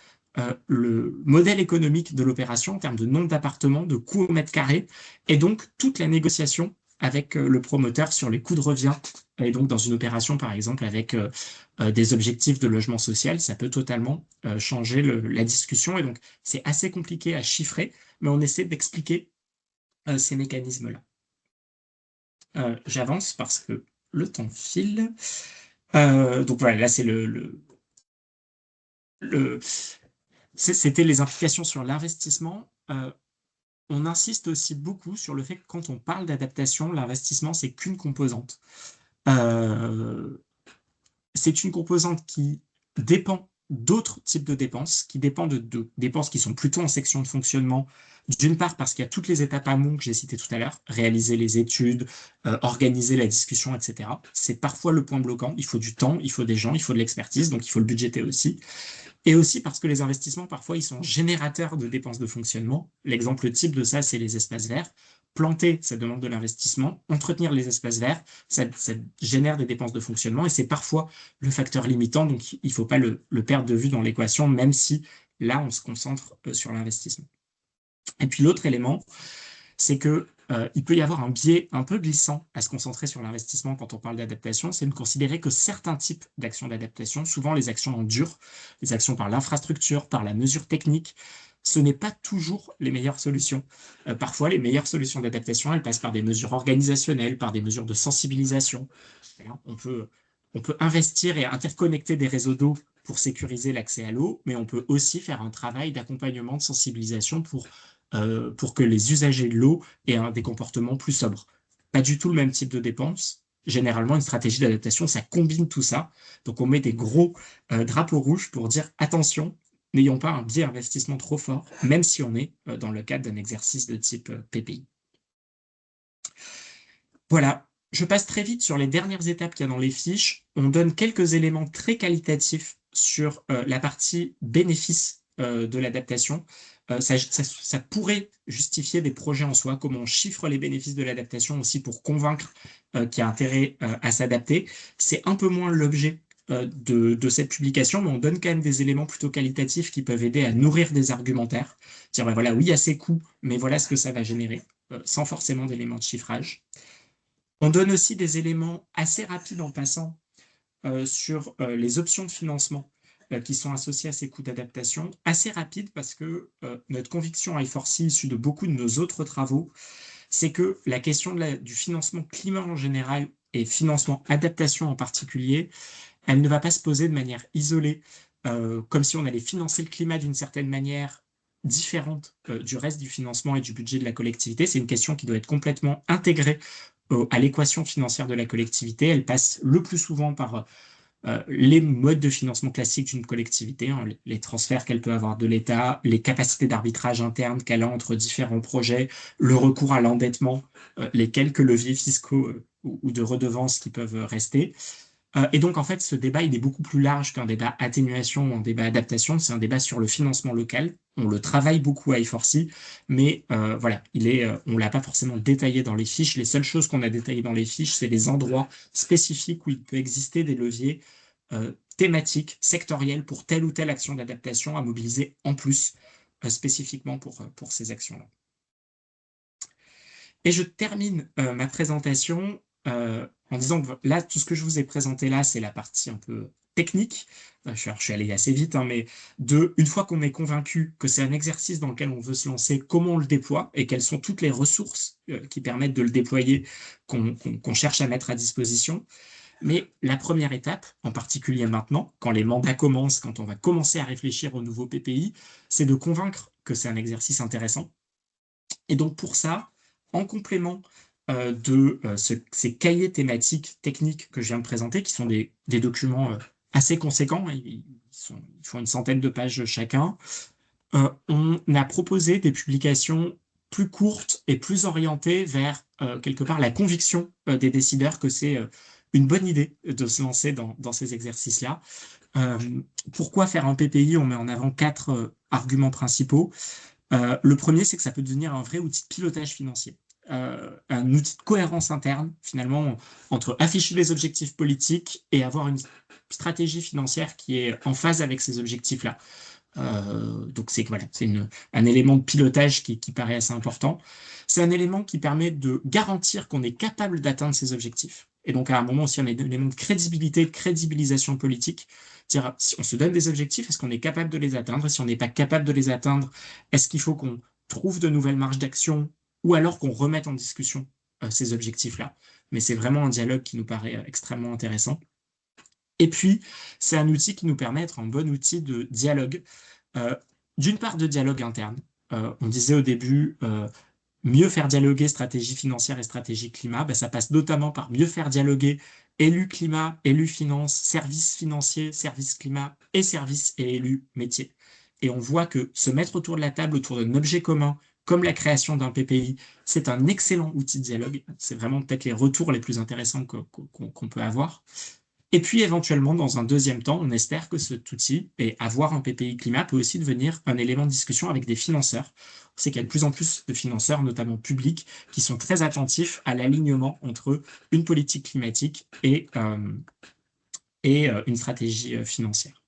le modèle économique de l'opération en termes de nombre d'appartements, de coûts au mètre carré, et donc toute la négociation avec le promoteur sur les coûts de revient. Et donc dans une opération, par exemple, avec des objectifs de logement social, ça peut totalement changer la discussion. Et donc c'est assez compliqué à chiffrer, mais on essaie d'expliquer ces mécanismes-là. J'avance parce que le temps file. Donc voilà, là c'est c'était les implications sur l'investissement. On insiste aussi beaucoup sur le fait que quand on parle d'adaptation, l'investissement, c'est qu'une composante. C'est une composante qui dépend d'autres types de dépenses, qui dépend de dépenses qui sont plutôt en section de fonctionnement, d'une part parce qu'il y a toutes les étapes amont que j'ai citées tout à l'heure, réaliser les études, organiser la discussion, etc. C'est parfois le point bloquant, il faut du temps, il faut des gens, il faut de l'expertise, donc il faut le budgéter aussi. Et aussi parce que les investissements, parfois, ils sont générateurs de dépenses de fonctionnement. L'exemple type de ça, c'est les espaces verts. Planter, ça demande de l'investissement. Entretenir les espaces verts, ça génère des dépenses de fonctionnement, et c'est parfois le facteur limitant, donc il ne faut pas le perdre de vue dans l'équation, même si là, on se concentre sur l'investissement. Et puis l'autre élément, c'est que il peut y avoir un biais un peu glissant à se concentrer sur l'investissement quand on parle d'adaptation, c'est de considérer que certains types d'actions d'adaptation, souvent les actions en dur, les actions par l'infrastructure, par la mesure technique, ce n'est pas toujours les meilleures solutions. Parfois, les meilleures solutions d'adaptation, elles passent par des mesures organisationnelles, par des mesures de sensibilisation. On peut investir et interconnecter des réseaux d'eau pour sécuriser l'accès à l'eau, mais on peut aussi faire un travail d'accompagnement, de sensibilisation pour que les usagers de l'eau aient des comportements plus sobres. Pas du tout le même type de dépenses. Généralement, une stratégie d'adaptation, ça combine tout ça. Donc, on met des gros drapeaux rouges pour dire attention, n'ayons pas un biais investissement trop fort, même si on est dans le cadre d'un exercice de type PPI. Voilà, je passe très vite sur les dernières étapes qu'il y a dans les fiches. On donne quelques éléments très qualitatifs sur la partie bénéfice de l'adaptation. ça pourrait justifier des projets en soi, comment on chiffre les bénéfices de l'adaptation aussi pour convaincre qu'il y a intérêt à s'adapter. C'est un peu moins l'objet de cette publication, mais on donne quand même des éléments plutôt qualitatifs qui peuvent aider à nourrir des argumentaires. Dire, ben voilà, oui, il y a ces coûts, mais voilà ce que ça va générer, sans forcément d'éléments de chiffrage. On donne aussi des éléments assez rapides en passant sur les options de financement qui sont associées à ces coûts d'adaptation, assez rapides parce que notre conviction à I4C, issue de beaucoup de nos autres travaux, c'est que la question du financement climat en général et financement adaptation en particulier, elle ne va pas se poser de manière isolée, comme si on allait financer le climat d'une certaine manière différente du reste du financement et du budget de la collectivité. C'est une question qui doit être complètement intégrée à l'équation financière de la collectivité. Elle passe le plus souvent par les modes de financement classiques d'une collectivité, hein, les transferts qu'elle peut avoir de l'État, les capacités d'arbitrage interne qu'elle a entre différents projets, le recours à l'endettement, les quelques leviers fiscaux ou de redevances qui peuvent rester. Et donc, en fait, ce débat, il est beaucoup plus large qu'un débat atténuation ou un débat adaptation. C'est un débat sur le financement local. On le travaille beaucoup à I4C, mais voilà, on ne l'a pas forcément détaillé dans les fiches. Les seules choses qu'on a détaillées dans les fiches, c'est les endroits spécifiques où il peut exister des leviers thématiques, sectoriels, pour telle ou telle action d'adaptation à mobiliser en plus, spécifiquement pour ces actions-là. Et je termine ma présentation en disant que là, tout ce que je vous ai présenté là, c'est la partie un peu technique. Je suis allé assez vite, hein, mais une fois qu'on est convaincu que c'est un exercice dans lequel on veut se lancer, comment on le déploie et quelles sont toutes les ressources qui permettent de le déployer, qu'on cherche à mettre à disposition. Mais la première étape, en particulier maintenant, quand les mandats commencent, quand on va commencer à réfléchir au nouveau PPI, c'est de convaincre que c'est un exercice intéressant. Et donc pour ça, en complément de ces cahiers thématiques techniques que je viens de présenter, qui sont des documents assez conséquents, hein, ils font une centaine de pages chacun, on a proposé des publications plus courtes et plus orientées vers, quelque part, la conviction des décideurs que c'est une bonne idée de se lancer dans ces exercices-là. Pourquoi faire un PPI? On met en avant 4 arguments principaux. Le premier, c'est que ça peut devenir un vrai outil de pilotage financier. Un outil de cohérence interne, finalement, entre afficher les objectifs politiques et avoir une stratégie financière qui est en phase avec ces objectifs-là. Donc c'est un élément de pilotage qui paraît assez important. C'est un élément qui permet de garantir qu'on est capable d'atteindre ces objectifs. Et donc à un moment aussi, un élément de crédibilité, de crédibilisation politique. C'est-à-dire, si on se donne des objectifs, est-ce qu'on est capable de les atteindre? Et si on n'est pas capable de les atteindre, est-ce qu'il faut qu'on trouve de nouvelles marges d'action ou alors qu'on remette en discussion ces objectifs-là? Mais c'est vraiment un dialogue qui nous paraît extrêmement intéressant. Et puis, c'est un outil qui nous permet d'être un bon outil de dialogue. D'une part, de dialogue interne. On disait au début, mieux faire dialoguer stratégie financière et stratégie climat, ça passe notamment par mieux faire dialoguer élus climat, élus finance, services financiers, services climat et services et élus métiers. Et on voit que se mettre autour de la table, autour d'un objet commun, comme la création d'un PPI, c'est un excellent outil de dialogue. C'est vraiment peut-être les retours les plus intéressants qu'on peut avoir. Et puis, éventuellement, dans un deuxième temps, on espère que cet outil, et avoir un PPI climat, peut aussi devenir un élément de discussion avec des financeurs. On sait qu'il y a de plus en plus de financeurs, notamment publics, qui sont très attentifs à l'alignement entre une politique climatique et une stratégie financière.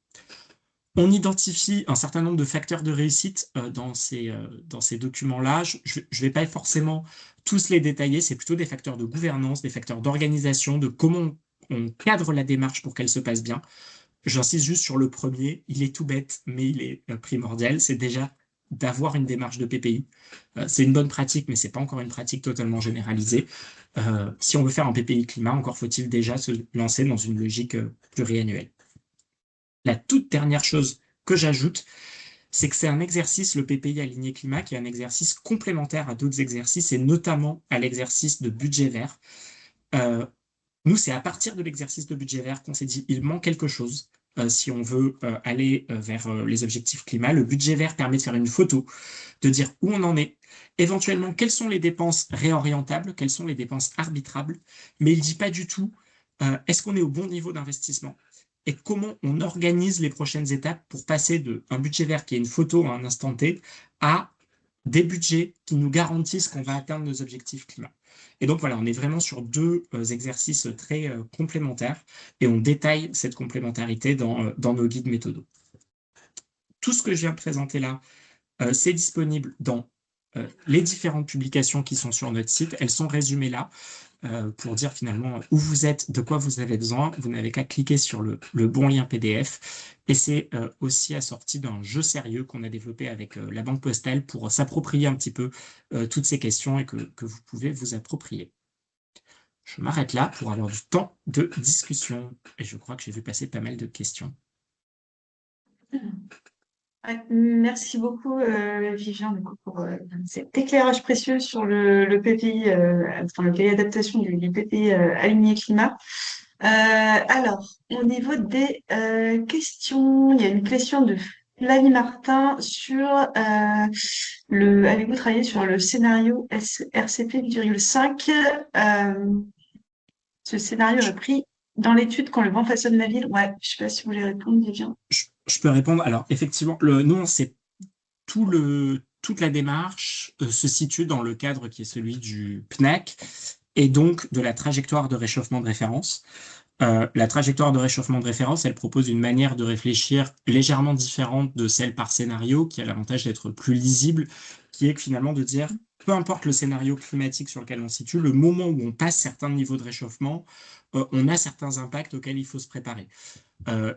On identifie un certain nombre de facteurs de réussite dans ces documents-là. Je ne vais pas forcément tous les détailler, c'est plutôt des facteurs de gouvernance, des facteurs d'organisation, de comment on cadre la démarche pour qu'elle se passe bien. J'insiste juste sur le premier, il est tout bête, mais il est primordial, c'est déjà d'avoir une démarche de PPI. C'est une bonne pratique, mais ce n'est pas encore une pratique totalement généralisée. Si on veut faire un PPI climat, encore faut-il déjà se lancer dans une logique pluriannuelle. La toute dernière chose que j'ajoute, c'est que c'est un exercice, le PPI aligné climat, qui est un exercice complémentaire à d'autres exercices, et notamment à l'exercice de budget vert. Nous, c'est à partir de l'exercice de budget vert qu'on s'est dit il manque quelque chose si on veut aller vers les objectifs climat. Le budget vert permet de faire une photo, de dire où on en est, éventuellement quelles sont les dépenses réorientables, quelles sont les dépenses arbitrables, mais il ne dit pas du tout est-ce qu'on est au bon niveau d'investissement, et comment on organise les prochaines étapes pour passer d'un budget vert qui est une photo à un instant T à des budgets qui nous garantissent qu'on va atteindre nos objectifs climat. Et donc voilà, on est vraiment sur deux exercices très complémentaires et on détaille cette complémentarité dans nos guides méthodos. Tout ce que je viens de présenter là, c'est disponible dans les différentes publications qui sont sur notre site. Elles sont résumées là pour dire finalement où vous êtes, de quoi vous avez besoin. Vous n'avez qu'à cliquer sur le bon lien PDF. Et c'est aussi assorti d'un jeu sérieux qu'on a développé avec la Banque Postale pour s'approprier un petit peu toutes ces questions et que vous pouvez vous approprier. Je m'arrête là pour avoir du temps de discussion. Et je crois que j'ai vu passer pas mal de questions. Ouais, merci beaucoup, Vivien, du coup, pour cet éclairage précieux sur le PPI, enfin, le pays adaptation du PPI aligné climat. Alors, au niveau des questions, il y a une question de Flavie Martin sur avez-vous travaillé sur le scénario RCP 8,5? Ce scénario est pris dans l'étude quand le vent façonne la ville. Ouais, je sais pas si vous voulez répondre, Vivien. Je peux répondre. Alors, effectivement, nous, c'est toute la démarche se situe dans le cadre qui est celui du PNAC et donc de la trajectoire de réchauffement de référence. La trajectoire de réchauffement de référence, elle propose une manière de réfléchir légèrement différente de celle par scénario, qui a l'avantage d'être plus lisible, qui est finalement de dire, peu importe le scénario climatique sur lequel on se situe, le moment où on passe certains niveaux de réchauffement, on a certains impacts auxquels il faut se préparer.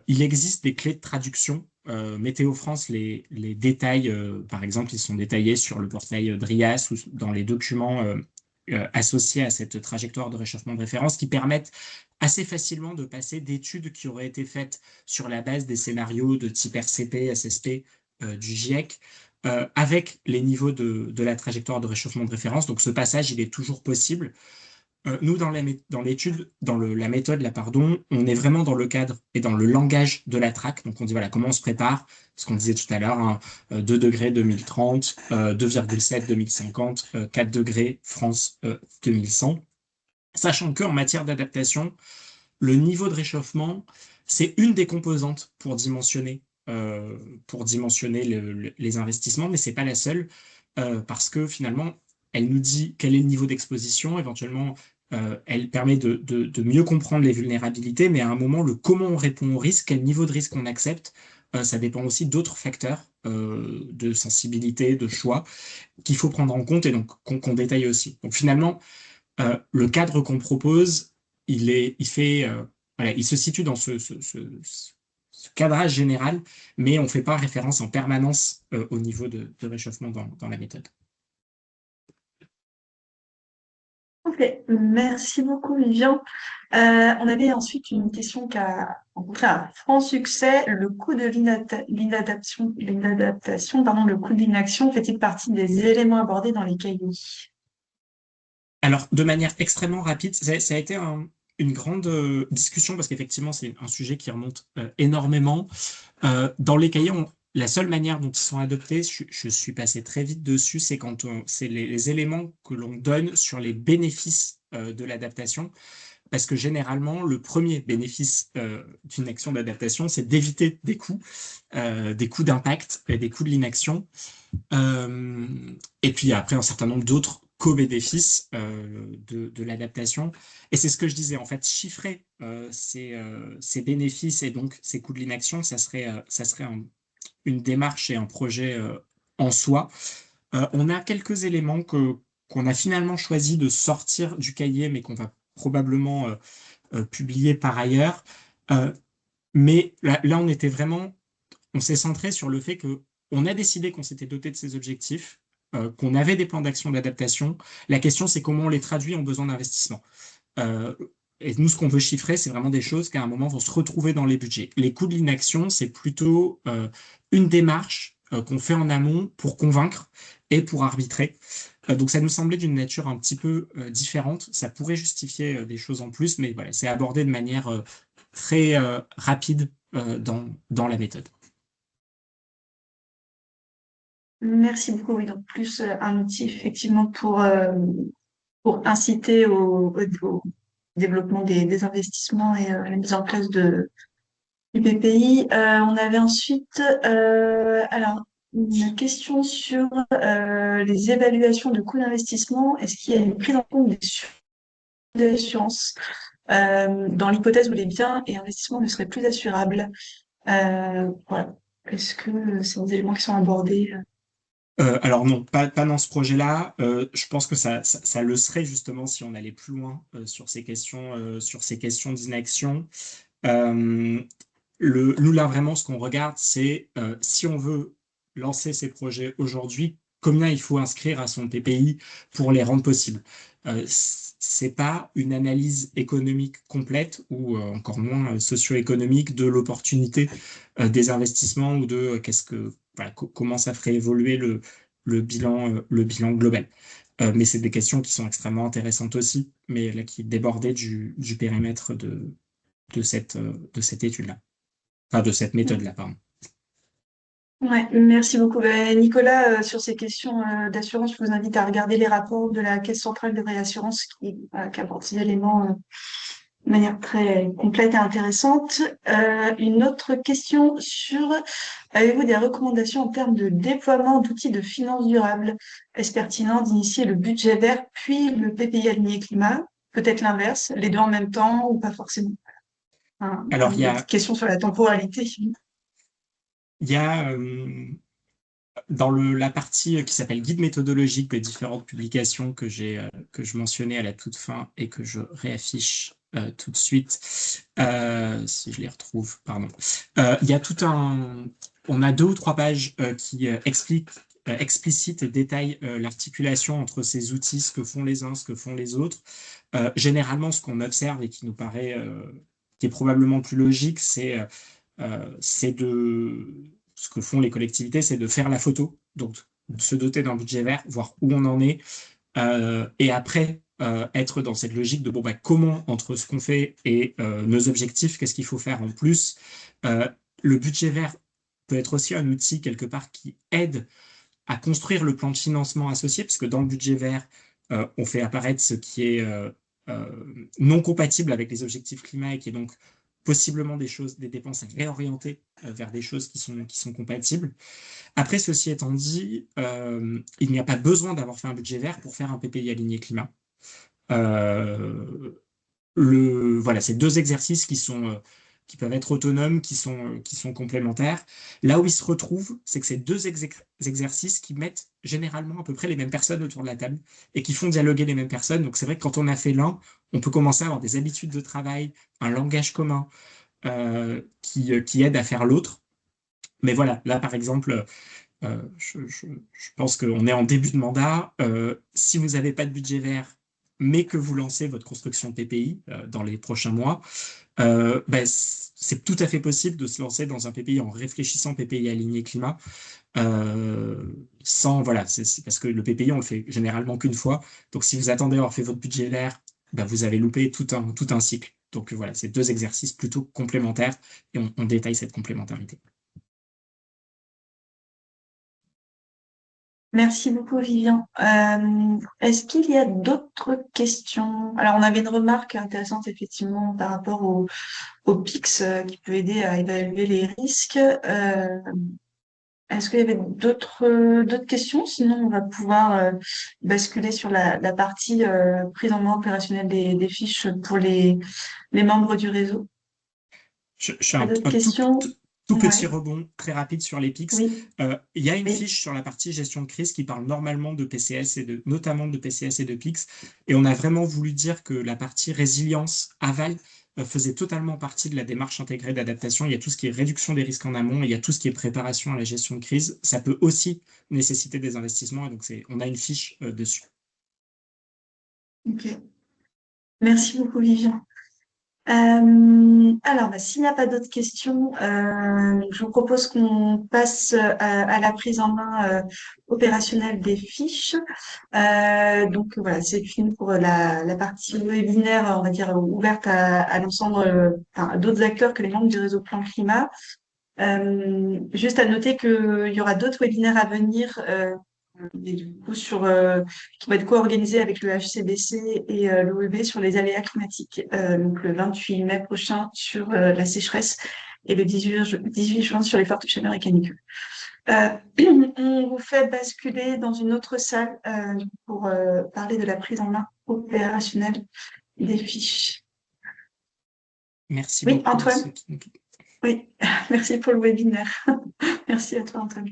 Il existe des clés de traduction. Météo France les détails, par exemple, ils sont détaillés sur le portail DRIAS ou dans les documents associés à cette trajectoire de réchauffement de référence qui permettent assez facilement de passer d'études qui auraient été faites sur la base des scénarios de type RCP, SSP du GIEC avec les niveaux de la trajectoire de réchauffement de référence. Donc ce passage, il est toujours possible. Nous, dans l'étude, la méthode, là, pardon, on est vraiment dans le cadre et dans le langage de la track. Donc, on dit, voilà, comment on se prépare, ce qu'on disait tout à l'heure, hein, 2 degrés 2030, 2,7 2050, 4 degrés France 2100. Sachant qu'en matière d'adaptation, le niveau de réchauffement, c'est une des composantes pour dimensionner les investissements, mais c'est pas la seule, parce que finalement, elle nous dit quel est le niveau d'exposition, éventuellement, elle permet de mieux comprendre les vulnérabilités, mais à un moment, le comment on répond au risque, quel niveau de risque on accepte, ça dépend aussi d'autres facteurs de sensibilité, de choix, qu'il faut prendre en compte et donc qu'on détaille aussi. Donc finalement, le cadre qu'on propose, il se situe dans ce cadrage général, mais on ne fait pas référence en permanence au niveau de réchauffement dans la méthode. Ok, merci beaucoup, Vivien. On avait ensuite une question qui a rencontré un franc succès. Le coût de l'inadaptation, le coût de l'inaction fait-il partie des éléments abordés dans les cahiers? Alors, de manière extrêmement rapide, ça a été une grande discussion parce qu'effectivement, c'est un sujet qui remonte énormément. Dans les cahiers, la seule manière dont ils sont adoptés, je suis passé très vite dessus, c'est quand c'est les éléments que l'on donne sur les bénéfices de l'adaptation. Parce que généralement, le premier bénéfice d'une action d'adaptation, c'est d'éviter des coûts d'impact et des coûts de l'inaction. Et puis après, un certain nombre d'autres co-bénéfices de l'adaptation. Et c'est ce que je disais, en fait, chiffrer ces bénéfices et donc ces coûts de l'inaction, ça serait une démarche et un projet en soi. On a quelques éléments qu'on a finalement choisi de sortir du cahier, mais qu'on va probablement publier par ailleurs. Mais là, on s'est centré sur le fait qu'on a décidé qu'on s'était doté de ces objectifs, qu'on avait des plans d'action d'adaptation. La question, c'est comment on les traduit en besoin d'investissement. Et nous, ce qu'on veut chiffrer, c'est vraiment des choses qui, à un moment, vont se retrouver dans les budgets. Les coûts de l'inaction, c'est plutôt une démarche qu'on fait en amont pour convaincre et pour arbitrer. Donc, ça nous semblait d'une nature un petit peu différente. Ça pourrait justifier des choses en plus, mais voilà, c'est abordé de manière très rapide dans la méthode. Merci beaucoup. Oui, donc plus un outil effectivement pour inciter au développement des investissements et la mise en place du PPI. On avait ensuite alors une question sur les évaluations de coûts d'investissement. Est-ce qu'il y a une prise en compte des assurances dans l'hypothèse où les biens et investissements ne seraient plus assurables? Voilà. Est-ce que c'est des éléments qui sont abordés? Alors non, pas dans ce projet-là. Je pense que ça le serait justement si on allait plus loin sur ces questions d'inaction. Euh, Nous, là, vraiment, ce qu'on regarde, c'est si on veut lancer ces projets aujourd'hui, combien il faut inscrire à son PPI pour les rendre possibles. C'est pas une analyse économique complète ou encore moins socio-économique de l'opportunité des investissements ou de voilà, comment ça ferait évoluer le bilan global. Mais c'est des questions qui sont extrêmement intéressantes aussi, mais là qui débordaient du périmètre de cette étude-là. Enfin, de cette méthode-là, pardon. Ouais, merci beaucoup. Ben, Nicolas, sur ces questions d'assurance, je vous invite à regarder les rapports de la Caisse centrale de réassurance qui apporte ces éléments de manière très complète et intéressante. Une autre question sur, avez-vous des recommandations en termes de déploiement d'outils de finances durables? Est-ce pertinent d'initier le budget vert puis le PPI aligné climat? Peut-être l'inverse, les deux en même temps ou pas forcément? Alors, Une petite question sur la temporalité. il y a dans la partie qui s'appelle guide méthodologique des différentes publications que je mentionnais à la toute fin et que je réaffiche tout de suite, si je les retrouve, pardon. Il y a on a 2 ou 3 pages qui explicitent et détaillent l'articulation entre ces outils, ce que font les uns, ce que font les autres. Généralement, ce qu'on observe et qui nous paraît, qui est probablement plus logique, ce que font les collectivités, c'est de faire la photo, donc de se doter d'un budget vert, voir où on en est, et après être dans cette logique de bon bah comment entre ce qu'on fait et nos objectifs, qu'est-ce qu'il faut faire en plus. Le budget vert peut être aussi un outil quelque part qui aide à construire le plan de financement associé, parce que dans le budget vert, on fait apparaître ce qui est non compatible avec les objectifs climat et qui est donc possiblement des dépenses à réorienter vers des choses qui sont compatibles. Après, ceci étant dit, il n'y a pas besoin d'avoir fait un budget vert pour faire un PPI aligné climat. Euh, voilà, c'est 2 exercices qui peuvent être autonomes, qui sont complémentaires. Là où ils se retrouvent, c'est que c'est 2 exercices qui mettent généralement à peu près les mêmes personnes autour de la table et qui font dialoguer les mêmes personnes. Donc c'est vrai que quand on a fait l'un, on peut commencer à avoir des habitudes de travail, un langage commun qui aide à faire l'autre. Mais voilà, là par exemple, je pense qu'on est en début de mandat. Si vous n'avez pas de budget vert, mais que vous lancez votre construction de PPI dans les prochains mois, ben, c'est tout à fait possible de se lancer dans un PPI en réfléchissant PPI aligné climat. Voilà, c'est parce que le PPI, on le fait généralement qu'une fois. Donc si vous attendez à avoir fait votre budget vert, ben, vous avez loupé tout un cycle. Donc voilà, c'est 2 exercices plutôt complémentaires et on détaille cette complémentarité. Merci beaucoup, Vivian. Est-ce qu'il y a d'autres questions? Alors, on avait une remarque intéressante, effectivement, par rapport au PIX qui peut aider à évaluer les risques. Est-ce qu'il y avait d'autres questions? Sinon, on va pouvoir basculer sur la partie prise en main opérationnelle des fiches pour les membres du réseau. Je fais Pas un d'autres questions? tout petit Ouais, rebond très rapide sur les PIX. oui, Il y a une oui. fiche sur la partie gestion de crise qui parle normalement de PCS notamment de PCS et de PIX. Et on a vraiment voulu dire que la partie résilience aval faisait totalement partie de la démarche intégrée d'adaptation. Il y a tout ce qui est réduction des risques en amont, il y a tout ce qui est préparation à la gestion de crise. Ça peut aussi nécessiter des investissements. Et donc, on a une fiche dessus. Ok. Merci beaucoup, Vivian. Alors, bah, s'il n'y a pas d'autres questions, je vous propose qu'on passe à la prise en main opérationnelle des fiches. Donc voilà, c'est fini pour la partie webinaire, on va dire ouverte à l'ensemble, enfin, à d'autres acteurs que les membres du réseau Plan Climat. Juste à noter qu'il y aura d'autres webinaires à venir. Et du coup, qui va être co-organisé avec le HCBC et l'OEB sur les aléas climatiques, donc le 28 mai prochain sur la sécheresse et le 18 juin sur les fortes chaleurs et canicules. On vous fait basculer dans une autre salle pour parler de la prise en main opérationnelle des fiches. Merci Oui, beaucoup. Antoine. Oui, merci pour le webinaire. Merci à toi, Antoine.